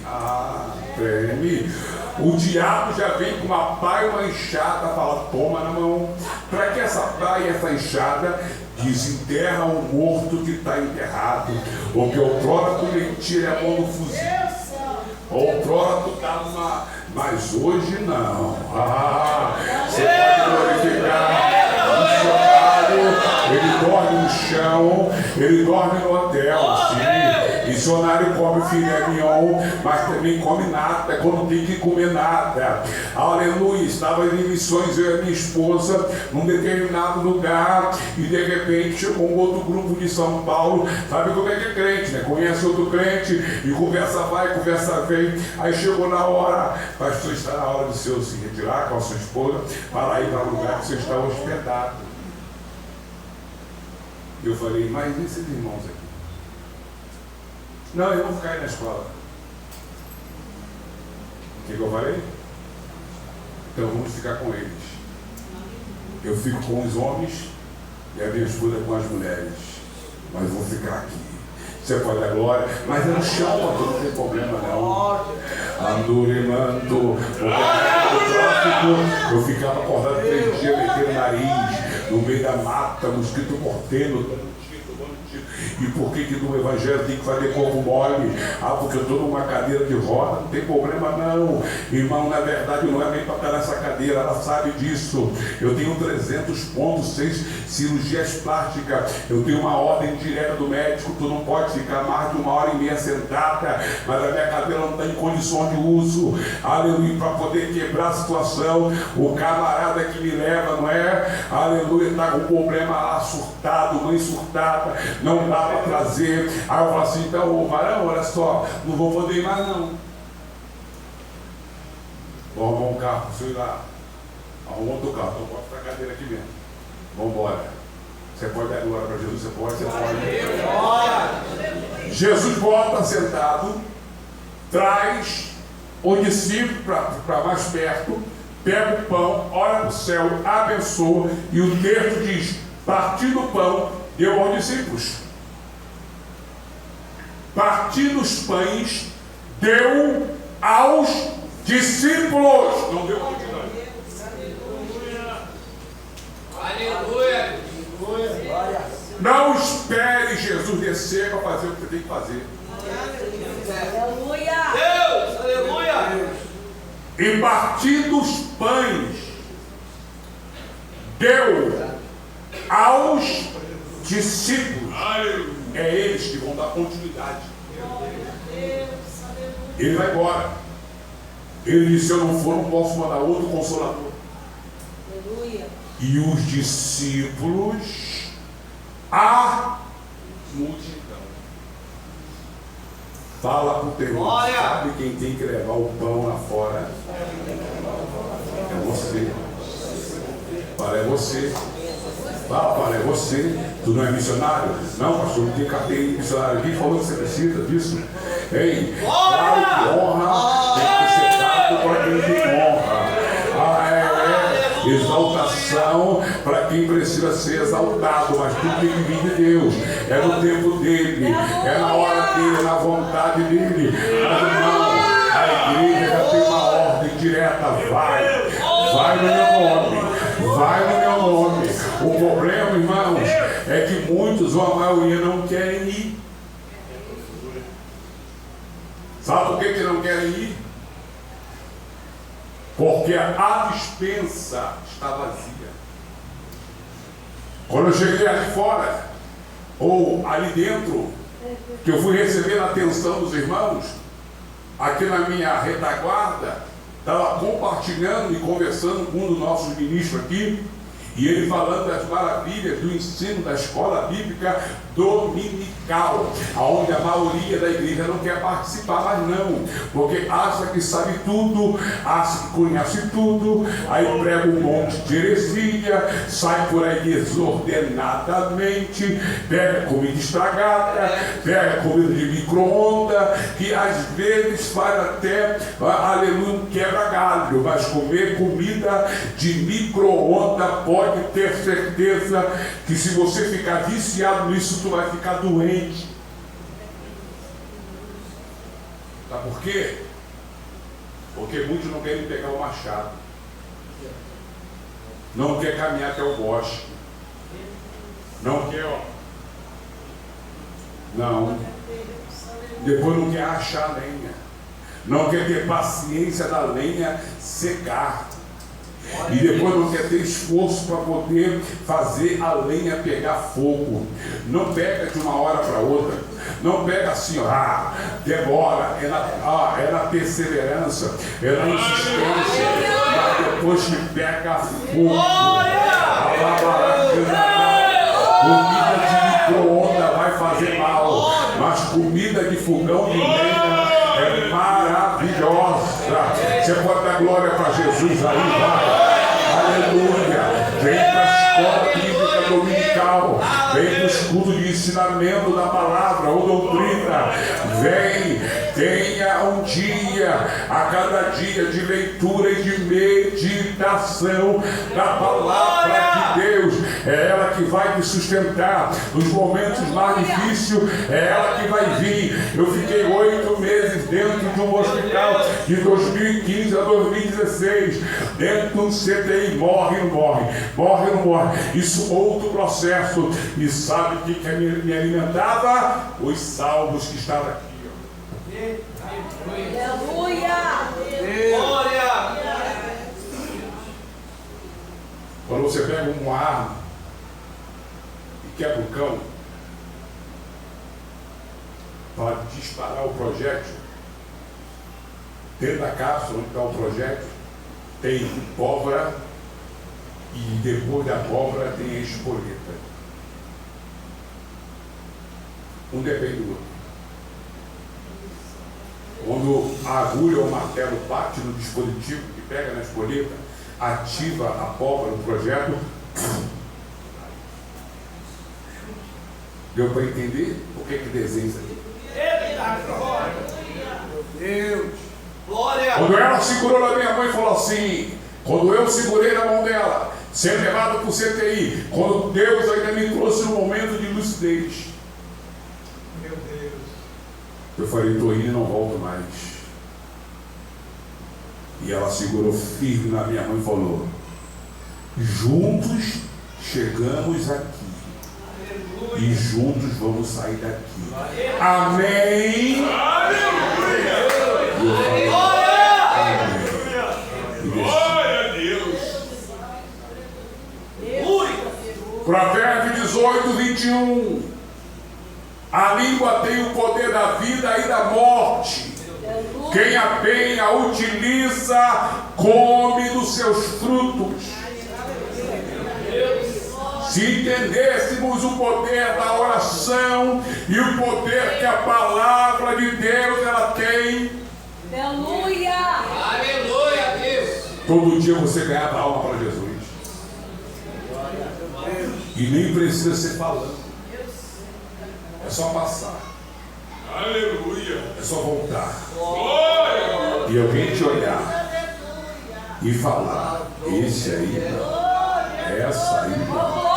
Speaker 1: Treme. O diabo já vem com uma pá e uma enxada, fala, toma na mão. Para que essa pá e essa enxada? Desenterra o morto que está enterrado. Porque outrora tu me tira a mão do fuzil. Outrora tu está numa... Mas hoje não. Você pode glorificar Ele dorme no chão, ele dorme no hotel, sim. Missionário come filé mignon, mas também come nada, quando tem que comer nada. Aleluia, estava em missões, eu e a minha esposa, num determinado lugar, e de repente chegou um outro grupo de São Paulo. Sabe como é que é crente, né? Conhece outro crente, e conversa vai, conversa vem. Aí chegou na hora, pastor, está na hora do senhor se retirar com a sua esposa, para ir para o lugar que você está hospedado. Eu falei, mas e esses irmãos aqui? Não, eu vou ficar aí na escola. O que eu falei? Então vamos ficar com eles. Eu fico com os homens e a minha esposa com as mulheres. Mas vou ficar aqui. Você pode dar glória, mas é no chão, não tem problema não. Anduremanto, eu ficava acordado 3 dias, metendo o nariz, no meio da mata, mosquito mordendo. E por que no evangelho tem que fazer corpo mole? Ah, porque eu estou numa cadeira de roda, não tem problema não. Irmão, na verdade não é nem para estar nessa cadeira, ela sabe disso. Eu tenho 300 pontos, 6 cirurgias plásticas. Eu tenho uma ordem direta do médico, tu não pode ficar mais de 1h30 sentada, mas a minha cadeira não está em condições de uso. Aleluia, para poder quebrar a situação. O camarada que me leva, não é? Aleluia, está com um problema lá, surtado, mãe surtada, não dá para trazer. Aí eu falo assim, então, varão, olha só, não vou poder ir mais não. Vou arrumar um carro para você ir lá. Arrumou outro carro, então bota essa cadeira aqui mesmo. Vamos embora. Você pode dar glória para Jesus, você pode. Jesus volta sentado, traz o discípulo para mais perto, pega o pão, olha para o céu, abençoa, e o texto diz, partindo o pão, deu aos discípulos. Partindo os pães, deu aos discípulos. Não deu aos discípulos.
Speaker 2: Aleluia.
Speaker 1: Não espere Jesus descer para fazer o que você tem que fazer.
Speaker 3: Aleluia.
Speaker 2: Deus, aleluia.
Speaker 1: E partindo os pães, deu aos discípulos. É eles que vão dar continuidade. Ele vai embora. Ele disse, se eu não for, não posso mandar outro consolador.
Speaker 3: Aleluia.
Speaker 1: E os discípulos, a multidão. Fala para o teu irmão, sabe quem tem que levar o pão lá fora? É você. Para é você. Para é você. Tu não é missionário? Não, pastor, não tem carteira de missionário. Quem falou que você precisa disso? Ei, honra tem que ser dado para quem tem honra. Exaltação para quem precisa ser exaltado, mas tudo tem que vir de Deus. É no tempo dele, é na hora dele, é na vontade dele. Mas irmão, a igreja já tem uma ordem direta. Vai no meu nome, vai no meu nome. O problema, irmãos, é que muitos, ou a maioria, não querem ir. Sabe por que não querem ir? Porque a despensa está vazia. Quando eu cheguei ali fora, ou ali dentro, que eu fui receber a atenção dos irmãos, aqui na minha retaguarda, estava compartilhando e conversando com um dos nossos ministros aqui, e ele falando das maravilhas do ensino da escola bíblica dominical, onde a maioria da igreja não quer participar, mas não, porque acha que sabe tudo, acha que conhece tudo, aí prega um monte de heresia, sai por aí desordenadamente, pega comida estragada, pega comida de micro-ondas, que às vezes faz até, aleluia, um quebra-galho, mas comer comida de micro-ondas pode ter certeza que se você ficar viciado nisso, tu vai ficar doente. Sabe por quê? Porque muitos não querem pegar o machado, não quer caminhar até o bosque, não quer, não, depois não quer achar lenha, não quer ter paciência da lenha secar. E depois não quer ter esforço para poder fazer a lenha pegar fogo. Não pega de uma hora para outra. Não pega assim, demora. É na perseverança, é na insistência. Mas depois que pega fogo. Comida de micro-ondas vai fazer mal, mas comida de fogão de lenha é maravilhosa. Você pode dar glória para Jesus aí, vai. Aleluia. Vem para a escola bíblica dominical. Vem para os cultos de ensinamento da palavra ou doutrina. Vem, tenha um dia, a cada dia, de leitura e de meditação da palavra de Deus. É ela que vai me sustentar nos momentos mais difíceis. É ela que vai vir. Eu fiquei 8 meses dentro de um hospital de 2015 a 2016, dentro de um CTI. Morre ou não morre? Morre ou não morre? Isso outro processo. E sabe o que me alimentava? Os salmos que estavam aqui.
Speaker 3: Aleluia!
Speaker 2: Glória!
Speaker 1: Quando você pega uma arma e quebra o cão para disparar o projétil, dentro da cápsula onde está o projétil tem pólvora e depois da pólvora tem a espoleta. Um depende do outro. Quando a agulha ou o martelo bate no dispositivo que pega na espoleta, ativa a pólvora do projétil. Deu para entender o que desenha isso aqui?
Speaker 2: Deus! Glória!
Speaker 1: Quando ela segurou na minha mão e falou assim, quando eu segurei na mão dela, ser levado para o CTI, quando Deus ainda me trouxe um momento de lucidez,
Speaker 2: Meu Deus!
Speaker 1: eu falei, estou indo e não volto mais. E ela segurou firme na minha mão e falou, juntos chegamos aqui. E juntos vamos sair daqui. Amém.
Speaker 4: Glória a Deus.
Speaker 1: Provérbios 18, 21. A língua tem o poder da vida e da morte. Quem a bem a utiliza, come dos seus frutos. Se entendêssemos o poder da oração e o poder que a palavra de Deus ela tem.
Speaker 3: Aleluia!
Speaker 2: Aleluia, Deus!
Speaker 1: Todo dia você ganhava alma para Jesus. E nem precisa ser falando. É só passar.
Speaker 4: Aleluia.
Speaker 1: É só voltar.
Speaker 4: Glória.
Speaker 1: E alguém te olhar e falar, esse aí não, essa aí não.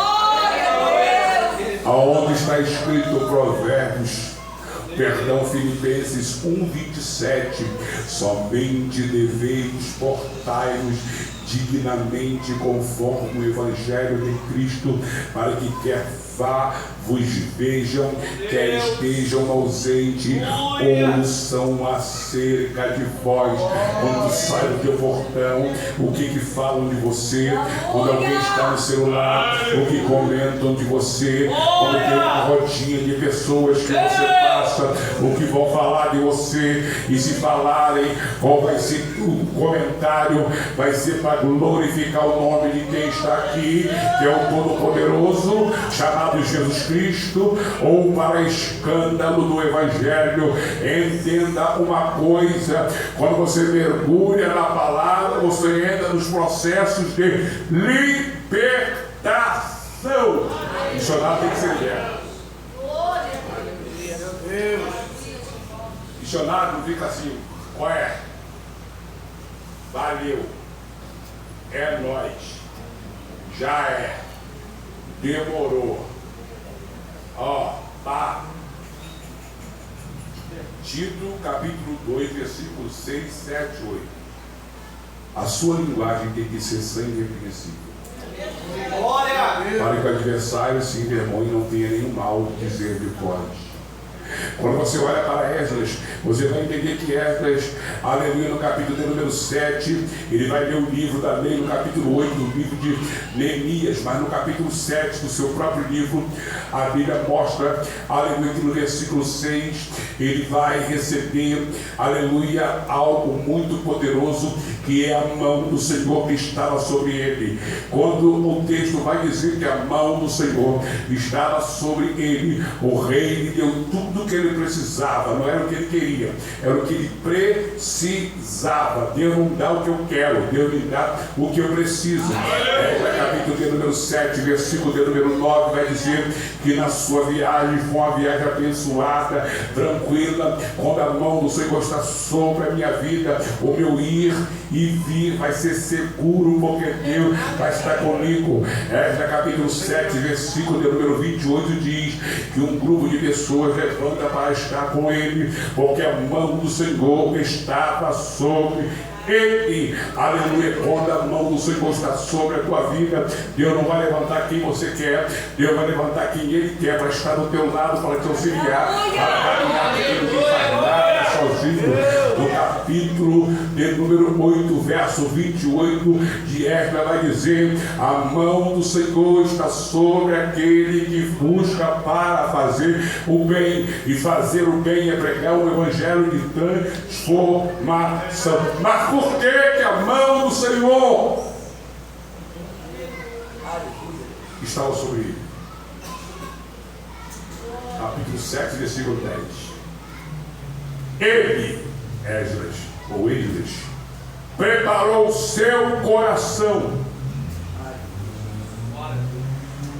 Speaker 1: Aonde está escrito Filipenses 1:27, somente deveis portai-vos dignamente conforme o Evangelho de Cristo, para que quer vá vos vejam, quer estejam ausentes, ouçam acerca de vós. Quando sai do teu portão, o que falam de você? Quando alguém está no celular, o que comentam de você? Quando tem uma rodinha de pessoas que você passa, o que vão falar de você? E se falarem, qual vai ser o comentário? Vai ser para glorificar o nome de quem está aqui, que é o Todo-Poderoso, chamado Jesus Cristo, ou para escândalo do Evangelho. Entenda uma coisa: quando você mergulha na palavra, você entra nos processos de libertação. Missionário tem que ser liberto. Missionário não fica assim, qual é? Valeu, é nóis, já é, demorou, tá. Tito, capítulo 2, versículos 6, 7, 8. A sua linguagem tem que ser sem irrepreensível, para que o adversário se envergonhe e não tenha nenhum mal de dizer de pode. Quando você olha para Esdras, você vai entender que Esdras, aleluia, no capítulo de número 7, ele vai ler o livro da lei, no capítulo 8, do livro de Neemias, mas no capítulo 7 do seu próprio livro, a Bíblia mostra, aleluia, que no versículo 6, ele vai receber, aleluia, algo muito poderoso, que é a mão do Senhor que estava sobre ele. Quando o texto vai dizer que a mão do Senhor estava sobre ele, o rei lhe deu tudo o que ele precisava. Não era o que ele queria, era o que ele precisava. Deus não dá o que eu quero, Deus me dá o que eu preciso. Capítulo de número 7, versículo de número 9 vai dizer que na sua viagem foi uma viagem abençoada, tranquila, quando a mão do Senhor está sobre a minha vida, o meu ir e vir vai ser seguro, porque Deus vai estar comigo. Capítulo 7, versículo de número 28 diz que um grupo de pessoas levanta para estar com ele, porque a mão do Senhor estava sobre ele. Aleluia. Quando a mão do Senhor está sobre a tua vida, Deus não vai levantar quem você quer, Deus vai levantar quem Ele quer para estar do teu lado, para te auxiliar, para caminhar, porque ninguém faz nada sozinho. No capítulo de número 8, verso 28 de Esdras vai dizer: a mão do Senhor está sobre aquele que busca para fazer o bem, e fazer o bem é pregar o evangelho de transformação. Mas por que a mão do Senhor estava sobre ele? Capítulo 7, versículo 10. Ele, Esdras, ou Esdras, preparou o seu coração.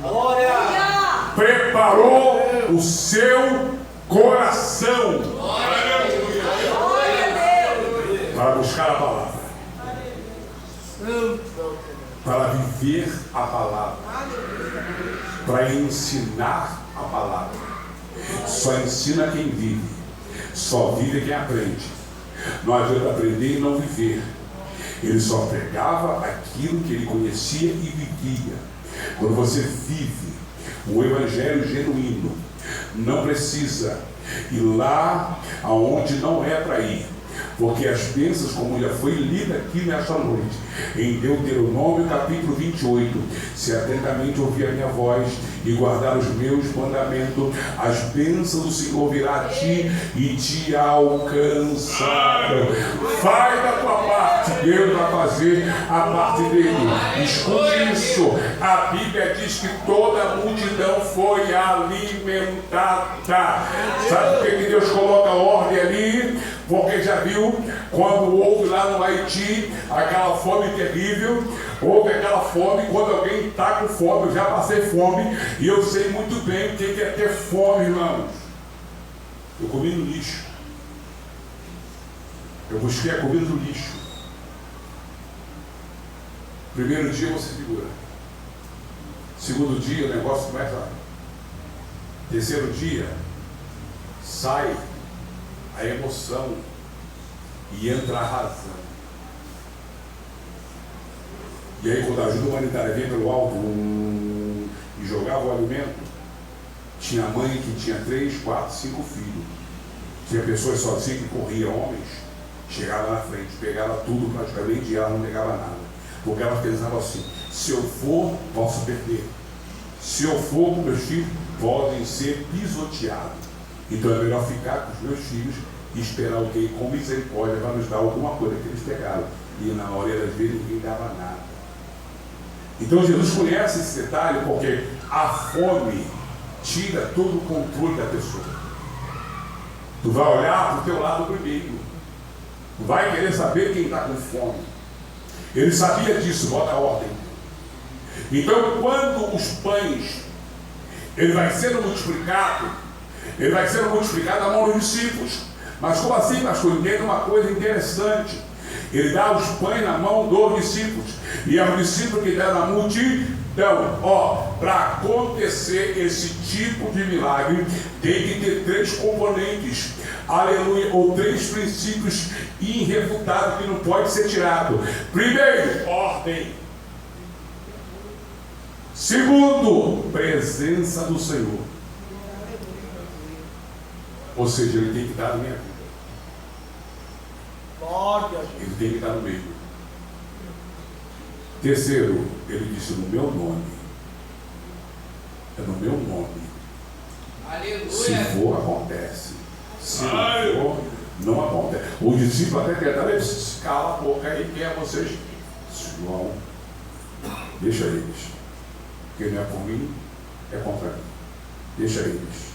Speaker 2: Glória!
Speaker 1: Preparou o seu coração. Para buscar a palavra, para viver a palavra, para ensinar a palavra. Só ensina quem vive, só vive quem aprende. Não adianta aprender e não viver. Ele só pregava aquilo que ele conhecia e vivia. Quando você vive o evangelho genuíno, não precisa ir lá aonde não é para ir. Porque as bênçãos, como já foi lida aqui nesta noite, em Deuteronômio capítulo 28, se atentamente ouvir a minha voz e guardar os meus mandamentos, as bênçãos do Senhor virá a ti e te alcançarão. Faz da tua parte, Deus vai fazer a parte dele. Escute isso, a Bíblia diz que toda a multidão foi alimentada. Sabe por que Deus coloca ordem ali? Porque já viu quando houve lá no Haiti aquela fome terrível, houve aquela fome, quando alguém está com fome, eu já passei fome, e eu sei muito bem o que é ter fome, irmãos. Eu comi no lixo. Eu busquei a comida no lixo. Primeiro dia você segura. Segundo dia o negócio começa. Terceiro dia sai a emoção e entra a razão. E aí quando a ajuda humanitária veio pelo alto e jogava o alimento, tinha mãe que tinha 3, 4, 5 filhos. Tinha pessoas sozinhas que corriam, homens, chegavam na frente, pegavam tudo praticamente e ela não pegava nada. Porque ela pensava assim: se eu for, posso perder. Se eu for com meus filhos, podem ser pisoteados. Então é melhor ficar com os meus filhos e esperar alguém com misericórdia para nos dar alguma coisa que eles pegaram. E na maioria das vezes ninguém dava nada. Então Jesus conhece esse detalhe, porque a fome tira todo o controle da pessoa. Tu vai olhar para o teu lado primeiro. Tu vai querer saber quem está com fome. Ele sabia disso, bota a ordem. Então quando os pães ele vai sendo multiplicado na mão dos discípulos. Mas como assim, pastor? Entenda uma coisa interessante. Ele dá os pães na mão dos discípulos. E é o discípulo que dá na multidão. Para acontecer esse tipo de milagre, tem que ter 3 componentes. Aleluia. Ou 3 princípios irrefutáveis que não pode ser tirado. Primeiro, ordem. Segundo, presença do Senhor. Ou seja, ele tem que estar na minha vida.
Speaker 2: Glória.
Speaker 1: Ele tem que estar no meio. Terceiro, ele disse no meu nome. É no meu nome.
Speaker 2: Aleluia.
Speaker 1: Se for, acontece. Se não for, não acontece. O discípulo até tentaram, ele disse, cala a boca aí, quem é vocês? João, deixa eles. Porque não é por mim, é contra mim. Deixa eles.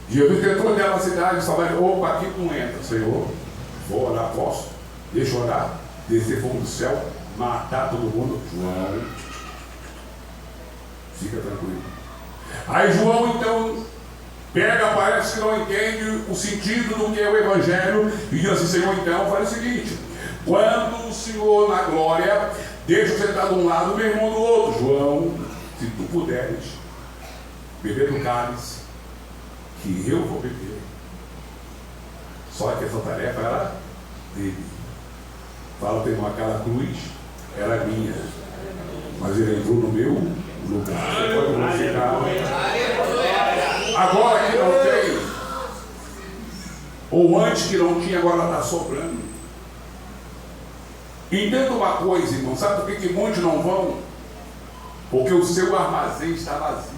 Speaker 1: Jesus tentou entrar na cidade, opa, aqui não entra, Senhor. Vou orar, posso? Deixa eu orar. Descer fogo do céu, matar todo mundo. João, fica tranquilo. Aí João então pega, parece que não entende o sentido do que é o Evangelho e diz assim, Senhor, então faz o seguinte, quando o Senhor na glória, deixa eu sentar de um lado, meu irmão do outro. João, se tu puderes beber do cálice que eu vou beber. Só que essa tarefa era dele. Fala, tem uma cara cruz, era minha, mas ele entrou no meu lugar. Você pode glorificar. Agora que não tem, ou antes que não tinha, agora está sobrando. Entenda uma coisa, irmão, sabe por que muitos não vão? Porque o seu armazém está vazio.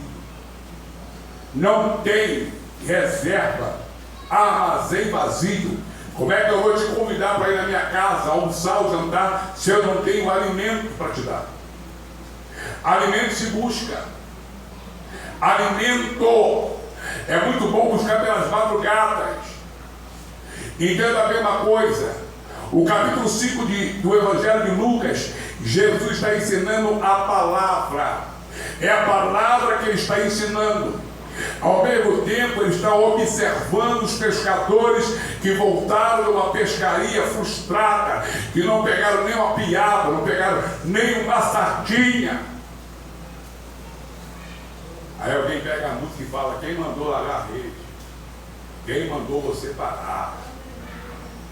Speaker 1: Não tem reserva, armazém vazio. Como é que eu vou te convidar para ir na minha casa, almoçar ou jantar, se eu não tenho alimento para te dar? Alimento se busca. Alimento é muito bom buscar pelas madrugadas. Entenda a mesma coisa. O capítulo 5 do Evangelho de Lucas, Jesus está ensinando a palavra. É a palavra que ele está ensinando. Ao mesmo tempo, ele está observando os pescadores que voltaram de uma pescaria frustrada, que não pegaram nem uma piaba, não pegaram nem uma sardinha. Aí alguém pega a música e fala, quem mandou largar a rede? Quem mandou você parar?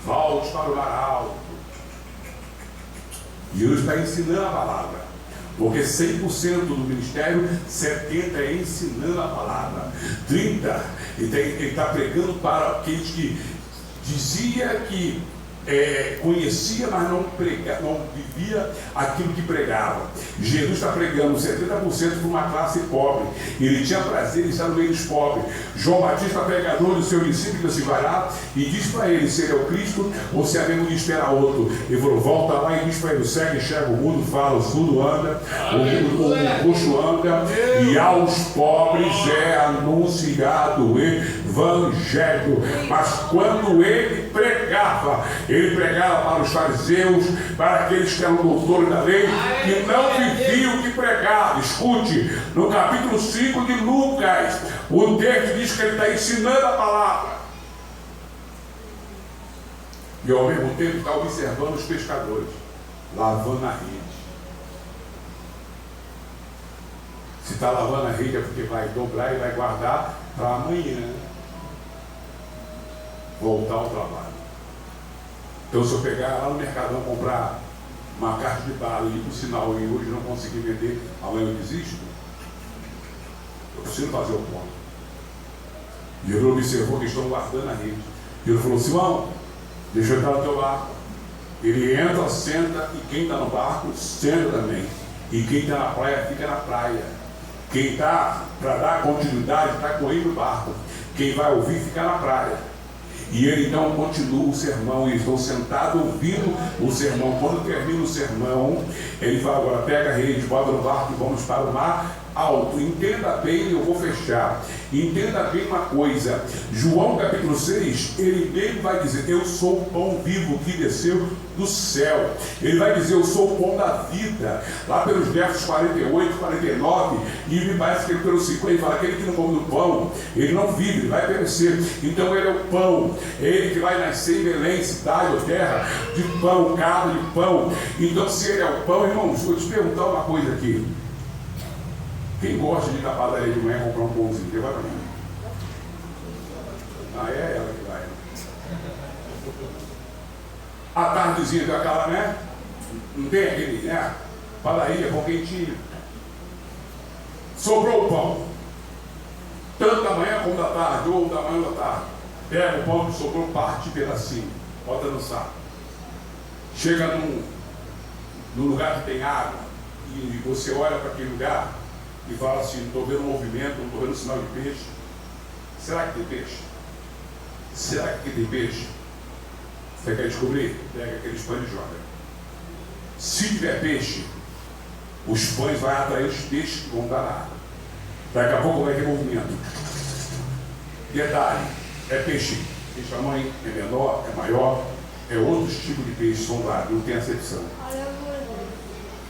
Speaker 1: Volte para o mar alto. Jesus está ensinando a palavra. Porque 100% do ministério, 70% é ensinando a palavra. 30%, ele está pregando para aqueles que dizia que conhecia, mas não vivia aquilo que pregava. Jesus está pregando 70% para uma classe pobre. Ele tinha prazer em estar no meio dos pobres. João Batista, pregador do seu discípulo, se vai lá e diz para ele se ele é o Cristo ou se é mesmo de esperar outro. Ele falou, volta lá e diz para ele, segue, enxerga o mundo, fala, o surdo anda, o coxo anda, e aos pobres é anunciado o Evangelho. Mas quando ele pregava para os fariseus, para aqueles que eram doutores da lei, que não viviam o que pregava. Escute, no capítulo 5 de Lucas, o texto diz que ele está ensinando a palavra. E ao mesmo tempo está observando os pescadores, lavando a rede. Se está lavando a rede é porque vai dobrar e vai guardar para amanhã voltar ao trabalho. Então, se eu pegar lá no Mercadão, comprar uma caixa de bala e por sinal e hoje não conseguir vender, amanhã eu desisto, eu preciso fazer o ponto. E ele observou que estão guardando a rede. E ele falou, Simão, deixa eu entrar no teu barco. Ele entra, senta, e quem está no barco, senta também. E quem está na praia, fica na praia. Quem está para dar continuidade, está correndo o barco. Quem vai ouvir, fica na praia. E ele então continua o sermão, e estou sentado ouvindo o sermão. Quando termina o sermão, ele fala, agora pega a rede, bota no barco e vamos para o mar alto. Entenda bem, eu vou fechar. Entenda bem uma coisa. João capítulo 6, ele mesmo vai dizer, eu sou o pão vivo que desceu do céu. Ele vai dizer, eu sou o pão da vida. Lá pelos versos 48, 49, e me parece que ele pelo 50, ele fala, aquele que não come do pão, ele não vive, ele vai perecer. Então ele é o pão, é ele que vai nascer em Belém, cidade ou terra, de pão, carne de pão. Então se ele é o pão, irmãos, vou te perguntar uma coisa aqui. Quem gosta de ir na padaria de manhã comprar um pãozinho? Quem vai para mim? Ah, é ela que vai. A tardezinha daquela, né? Não tem aquele, né? Padaria, pão quentinho. Sobrou o pão. Tanto da manhã como da tarde, ou da manhã ou da tarde. pega o pão que sobrou, parte em pedacinho, bota no saco. Chega num lugar que tem água, e você olha para aquele lugar e fala assim: estou vendo um movimento, estou vendo um sinal de peixe. Será que tem peixe? Será que tem peixe? Você quer descobrir? Pega aqueles pães e joga. Se tiver peixe, os pães vão atrair os peixes que vão dar na água. Daqui a pouco vai ter movimento. Detalhe, é peixe. Peixe tamanho é menor, é maior, é outros tipos de peixe, são vários, não tem acepção.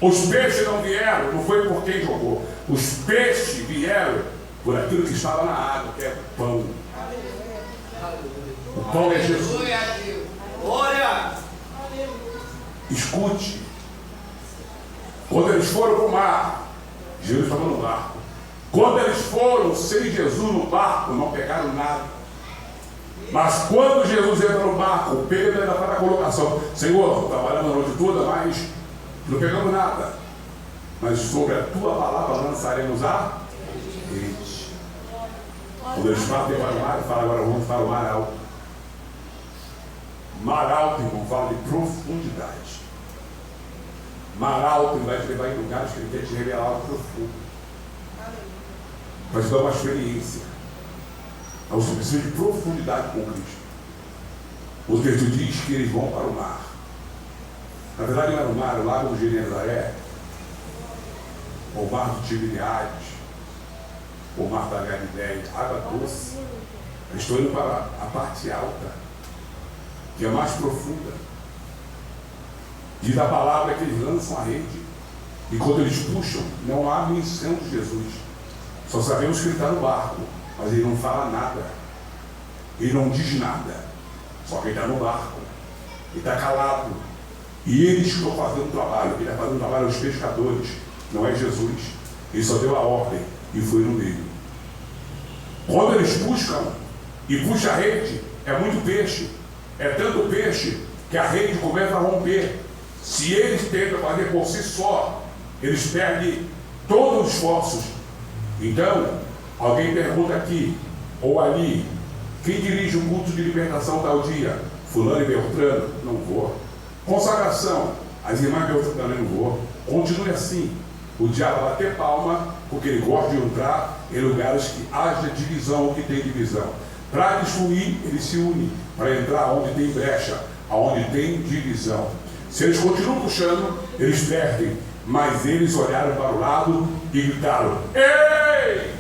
Speaker 1: Os peixes não vieram, não foi por quem jogou. Os peixes vieram por aquilo que estava na água, que é pão. O pão é Jesus.
Speaker 2: Glória!
Speaker 1: Escute. Quando eles foram para o mar, Jesus estava no barco. Quando eles foram sem Jesus no barco, não pegaram nada. Mas quando Jesus entra no barco, Pedro ainda faz a colocação: Senhor, trabalhamos a noite toda, mas não pegamos nada. Mas sobre a tua palavra lançaremos a rede. Quando eles partem para o mar, fala: agora vamos para o mar alto. Mar alto, irmão, fala de profundidade. Mar alto, ele vai te levar em lugares que ele quer te revelar algo profundo. Vai te dar uma experiência. É o suficiente de profundidade com Cristo. O texto diz que eles vão para o mar. Na verdade não era o mar, o lago do Genezaré, ou o mar do Tiberiades, ou o mar da Galileia, água doce. Eles estão indo para a parte alta, que é mais profunda. Diz a palavra que eles lançam a rede, e quando eles puxam, não há menção de Jesus. Só sabemos que ele está no barco, mas ele não fala nada, ele não diz nada, só que ele está no barco, ele está calado, e eles estão fazendo o trabalho. Ele está fazendo o trabalho aos pescadores, não é Jesus. Ele só deu a ordem e foi no meio. Quando eles buscam e puxam a rede, é muito peixe, é tanto peixe que a rede começa a romper. Se eles tentam fazer por si só, eles perdem todos os esforços. Então, alguém pergunta aqui ou ali: quem dirige o culto de libertação tal dia? Fulano e Beltrano? Não vou. Consagração, as irmãs Beltrano? Não vou. Continue assim. O diabo vai bater palma, porque ele gosta de entrar em lugares que haja divisão ou que tem divisão. Para destruir, ele se une. Para entrar onde tem brecha, aonde tem divisão. Se eles continuam puxando, eles perdem. Mas eles olharam para o lado e gritaram: ei!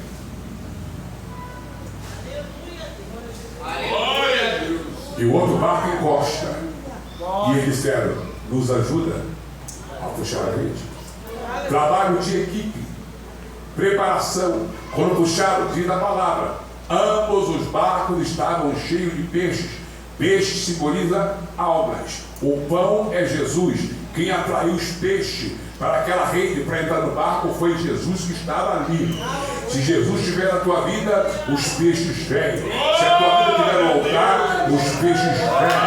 Speaker 4: Glória a Deus.
Speaker 1: E o outro barco encosta. E eles disseram: nos ajuda a puxar a rede. Trabalho de equipe, preparação. Quando puxaram, diz a palavra, ambos os barcos estavam cheios de peixes. Peixe simboliza almas. O pão é Jesus. Quem atraiu os peixes para aquela rede, para entrar no barco, foi Jesus que estava ali. Se Jesus estiver na tua vida, os peixes vêm. Se a tua vida estiver no altar, os peixes vêm.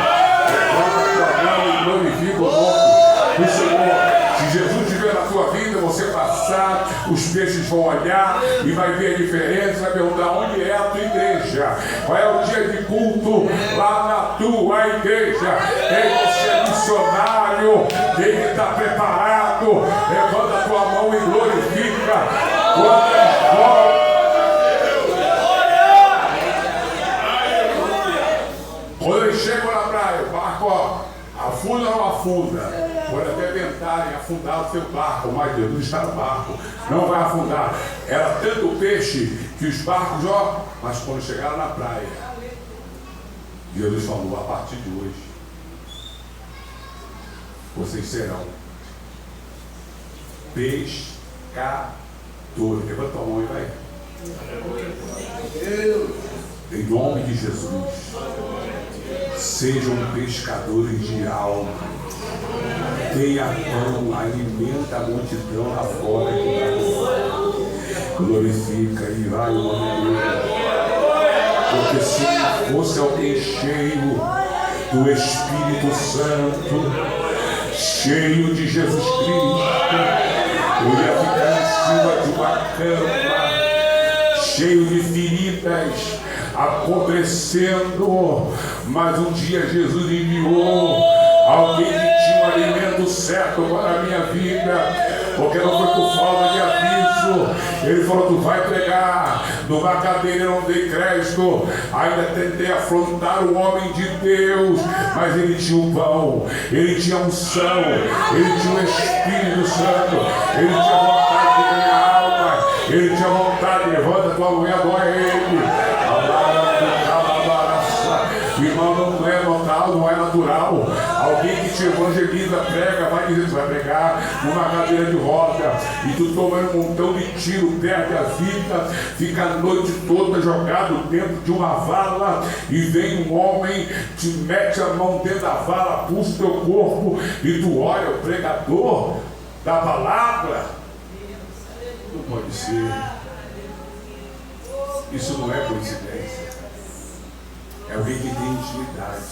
Speaker 1: Levanta a tua mão e glorifica o nome do Senhor. Se Jesus estiver na tua vida, você passar, os peixes vão olhar e vai ver a diferença, vai perguntar: onde é a tua igreja? Qual é o dia de culto lá na tua igreja? Tem que ser missionário, tem que estar preparado. Levanta a tua mão e glorifica. Quando eles voltam, quando eles chegam na praia, o barco, ó, afunda ou não afunda? Pode até tentarem afundar o seu barco, mas Jesus está no barco, não vai afundar. Era tanto peixe que os barcos, ó, mas quando chegaram na praia, Jesus falou: a partir de hoje, vocês serão pescadores. Levanta a mão e vai. Em nome de Jesus, sejam pescadores de alma. Tenha pão, alimenta a multidão lá fora que glorifica e vai o nome dele. Porque se fosse alguém cheio do Espírito Santo, cheio de Jesus Cristo, eu ia ficar em cima de uma cama, cheio de feridas, acontecendo. Mas um dia Jesus enviou alguém que tinha o alimento certo para a minha vida. Porque não foi por falta de aviso. Ele falou: tu vai pregar. Numa cadeira eu não dei crédito. Ainda tentei afrontar o homem de Deus, mas ele tinha o pão, ele tinha a unção, ele tinha o Espírito Santo, ele tinha vontade de ganhar alma, ele tinha vontade. Levanta tua mão e adora ele. Irmão, não é normal, não é natural. Alguém que te evangeliza, prega, vai dizer que vai pregar numa cadeira de roda, e tu toma um montão de tiro, perde a vida, fica a noite toda jogado dentro de uma vala, e vem um homem, te mete a mão dentro da vala, puxa o teu corpo, e tu olha o pregador da palavra. Não pode ser. Isso não é coincidência. É alguém que tem intimidade.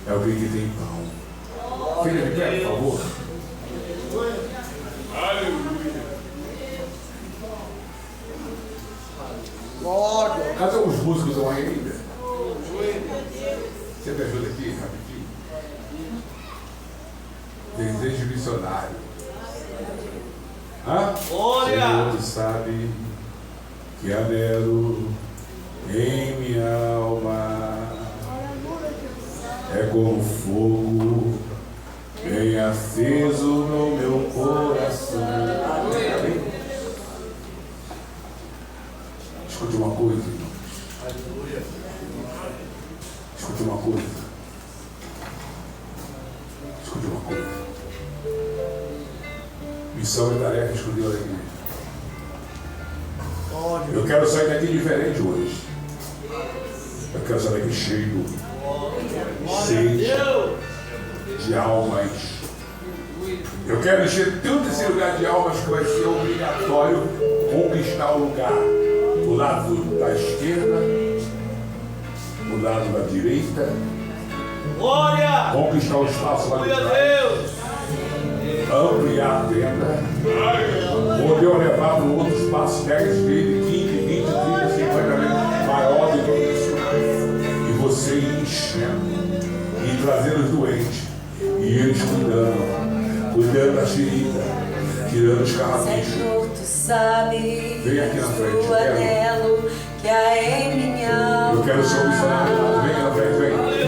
Speaker 1: É alguém que tem pão. Filha de pé, por favor.
Speaker 4: Aleluia.
Speaker 1: Cadê os músicos estão aí ainda? Você me ajuda aqui, rapidinho? Desejo missionário. Hã?
Speaker 2: Olha!
Speaker 1: Senhor, tu sabe que anelo em minha alma é como fogo bem aceso no meu coração. Escute uma coisa, irmãos. Escute uma coisa. Escute uma coisa. Missão e tarefa escolhida da igreja. Eu quero sair daqui diferente hoje. Eu quero sair daqui cheio de sede de almas. Eu quero encher tanto esse lugar de almas que vai ser obrigatório conquistar o lugar. O lado da esquerda, o lado da direita.
Speaker 2: Glória!
Speaker 1: Conquistar o espaço lá de trás. Ampliar a tenda. Onde eu levar para o outro espaço 10, 20, 15, 20, 30, 50 vezes maior do que isso. E você ir enchendo e trazendo os doentes. E eles cuidando da ferida, tirando os carrapichos.
Speaker 3: Senhor, tu sabes
Speaker 1: Vem aqui na frente,
Speaker 3: o anelo que há em minha alma.
Speaker 1: Eu quero ser um missionário. Vem aqui na frente, vem.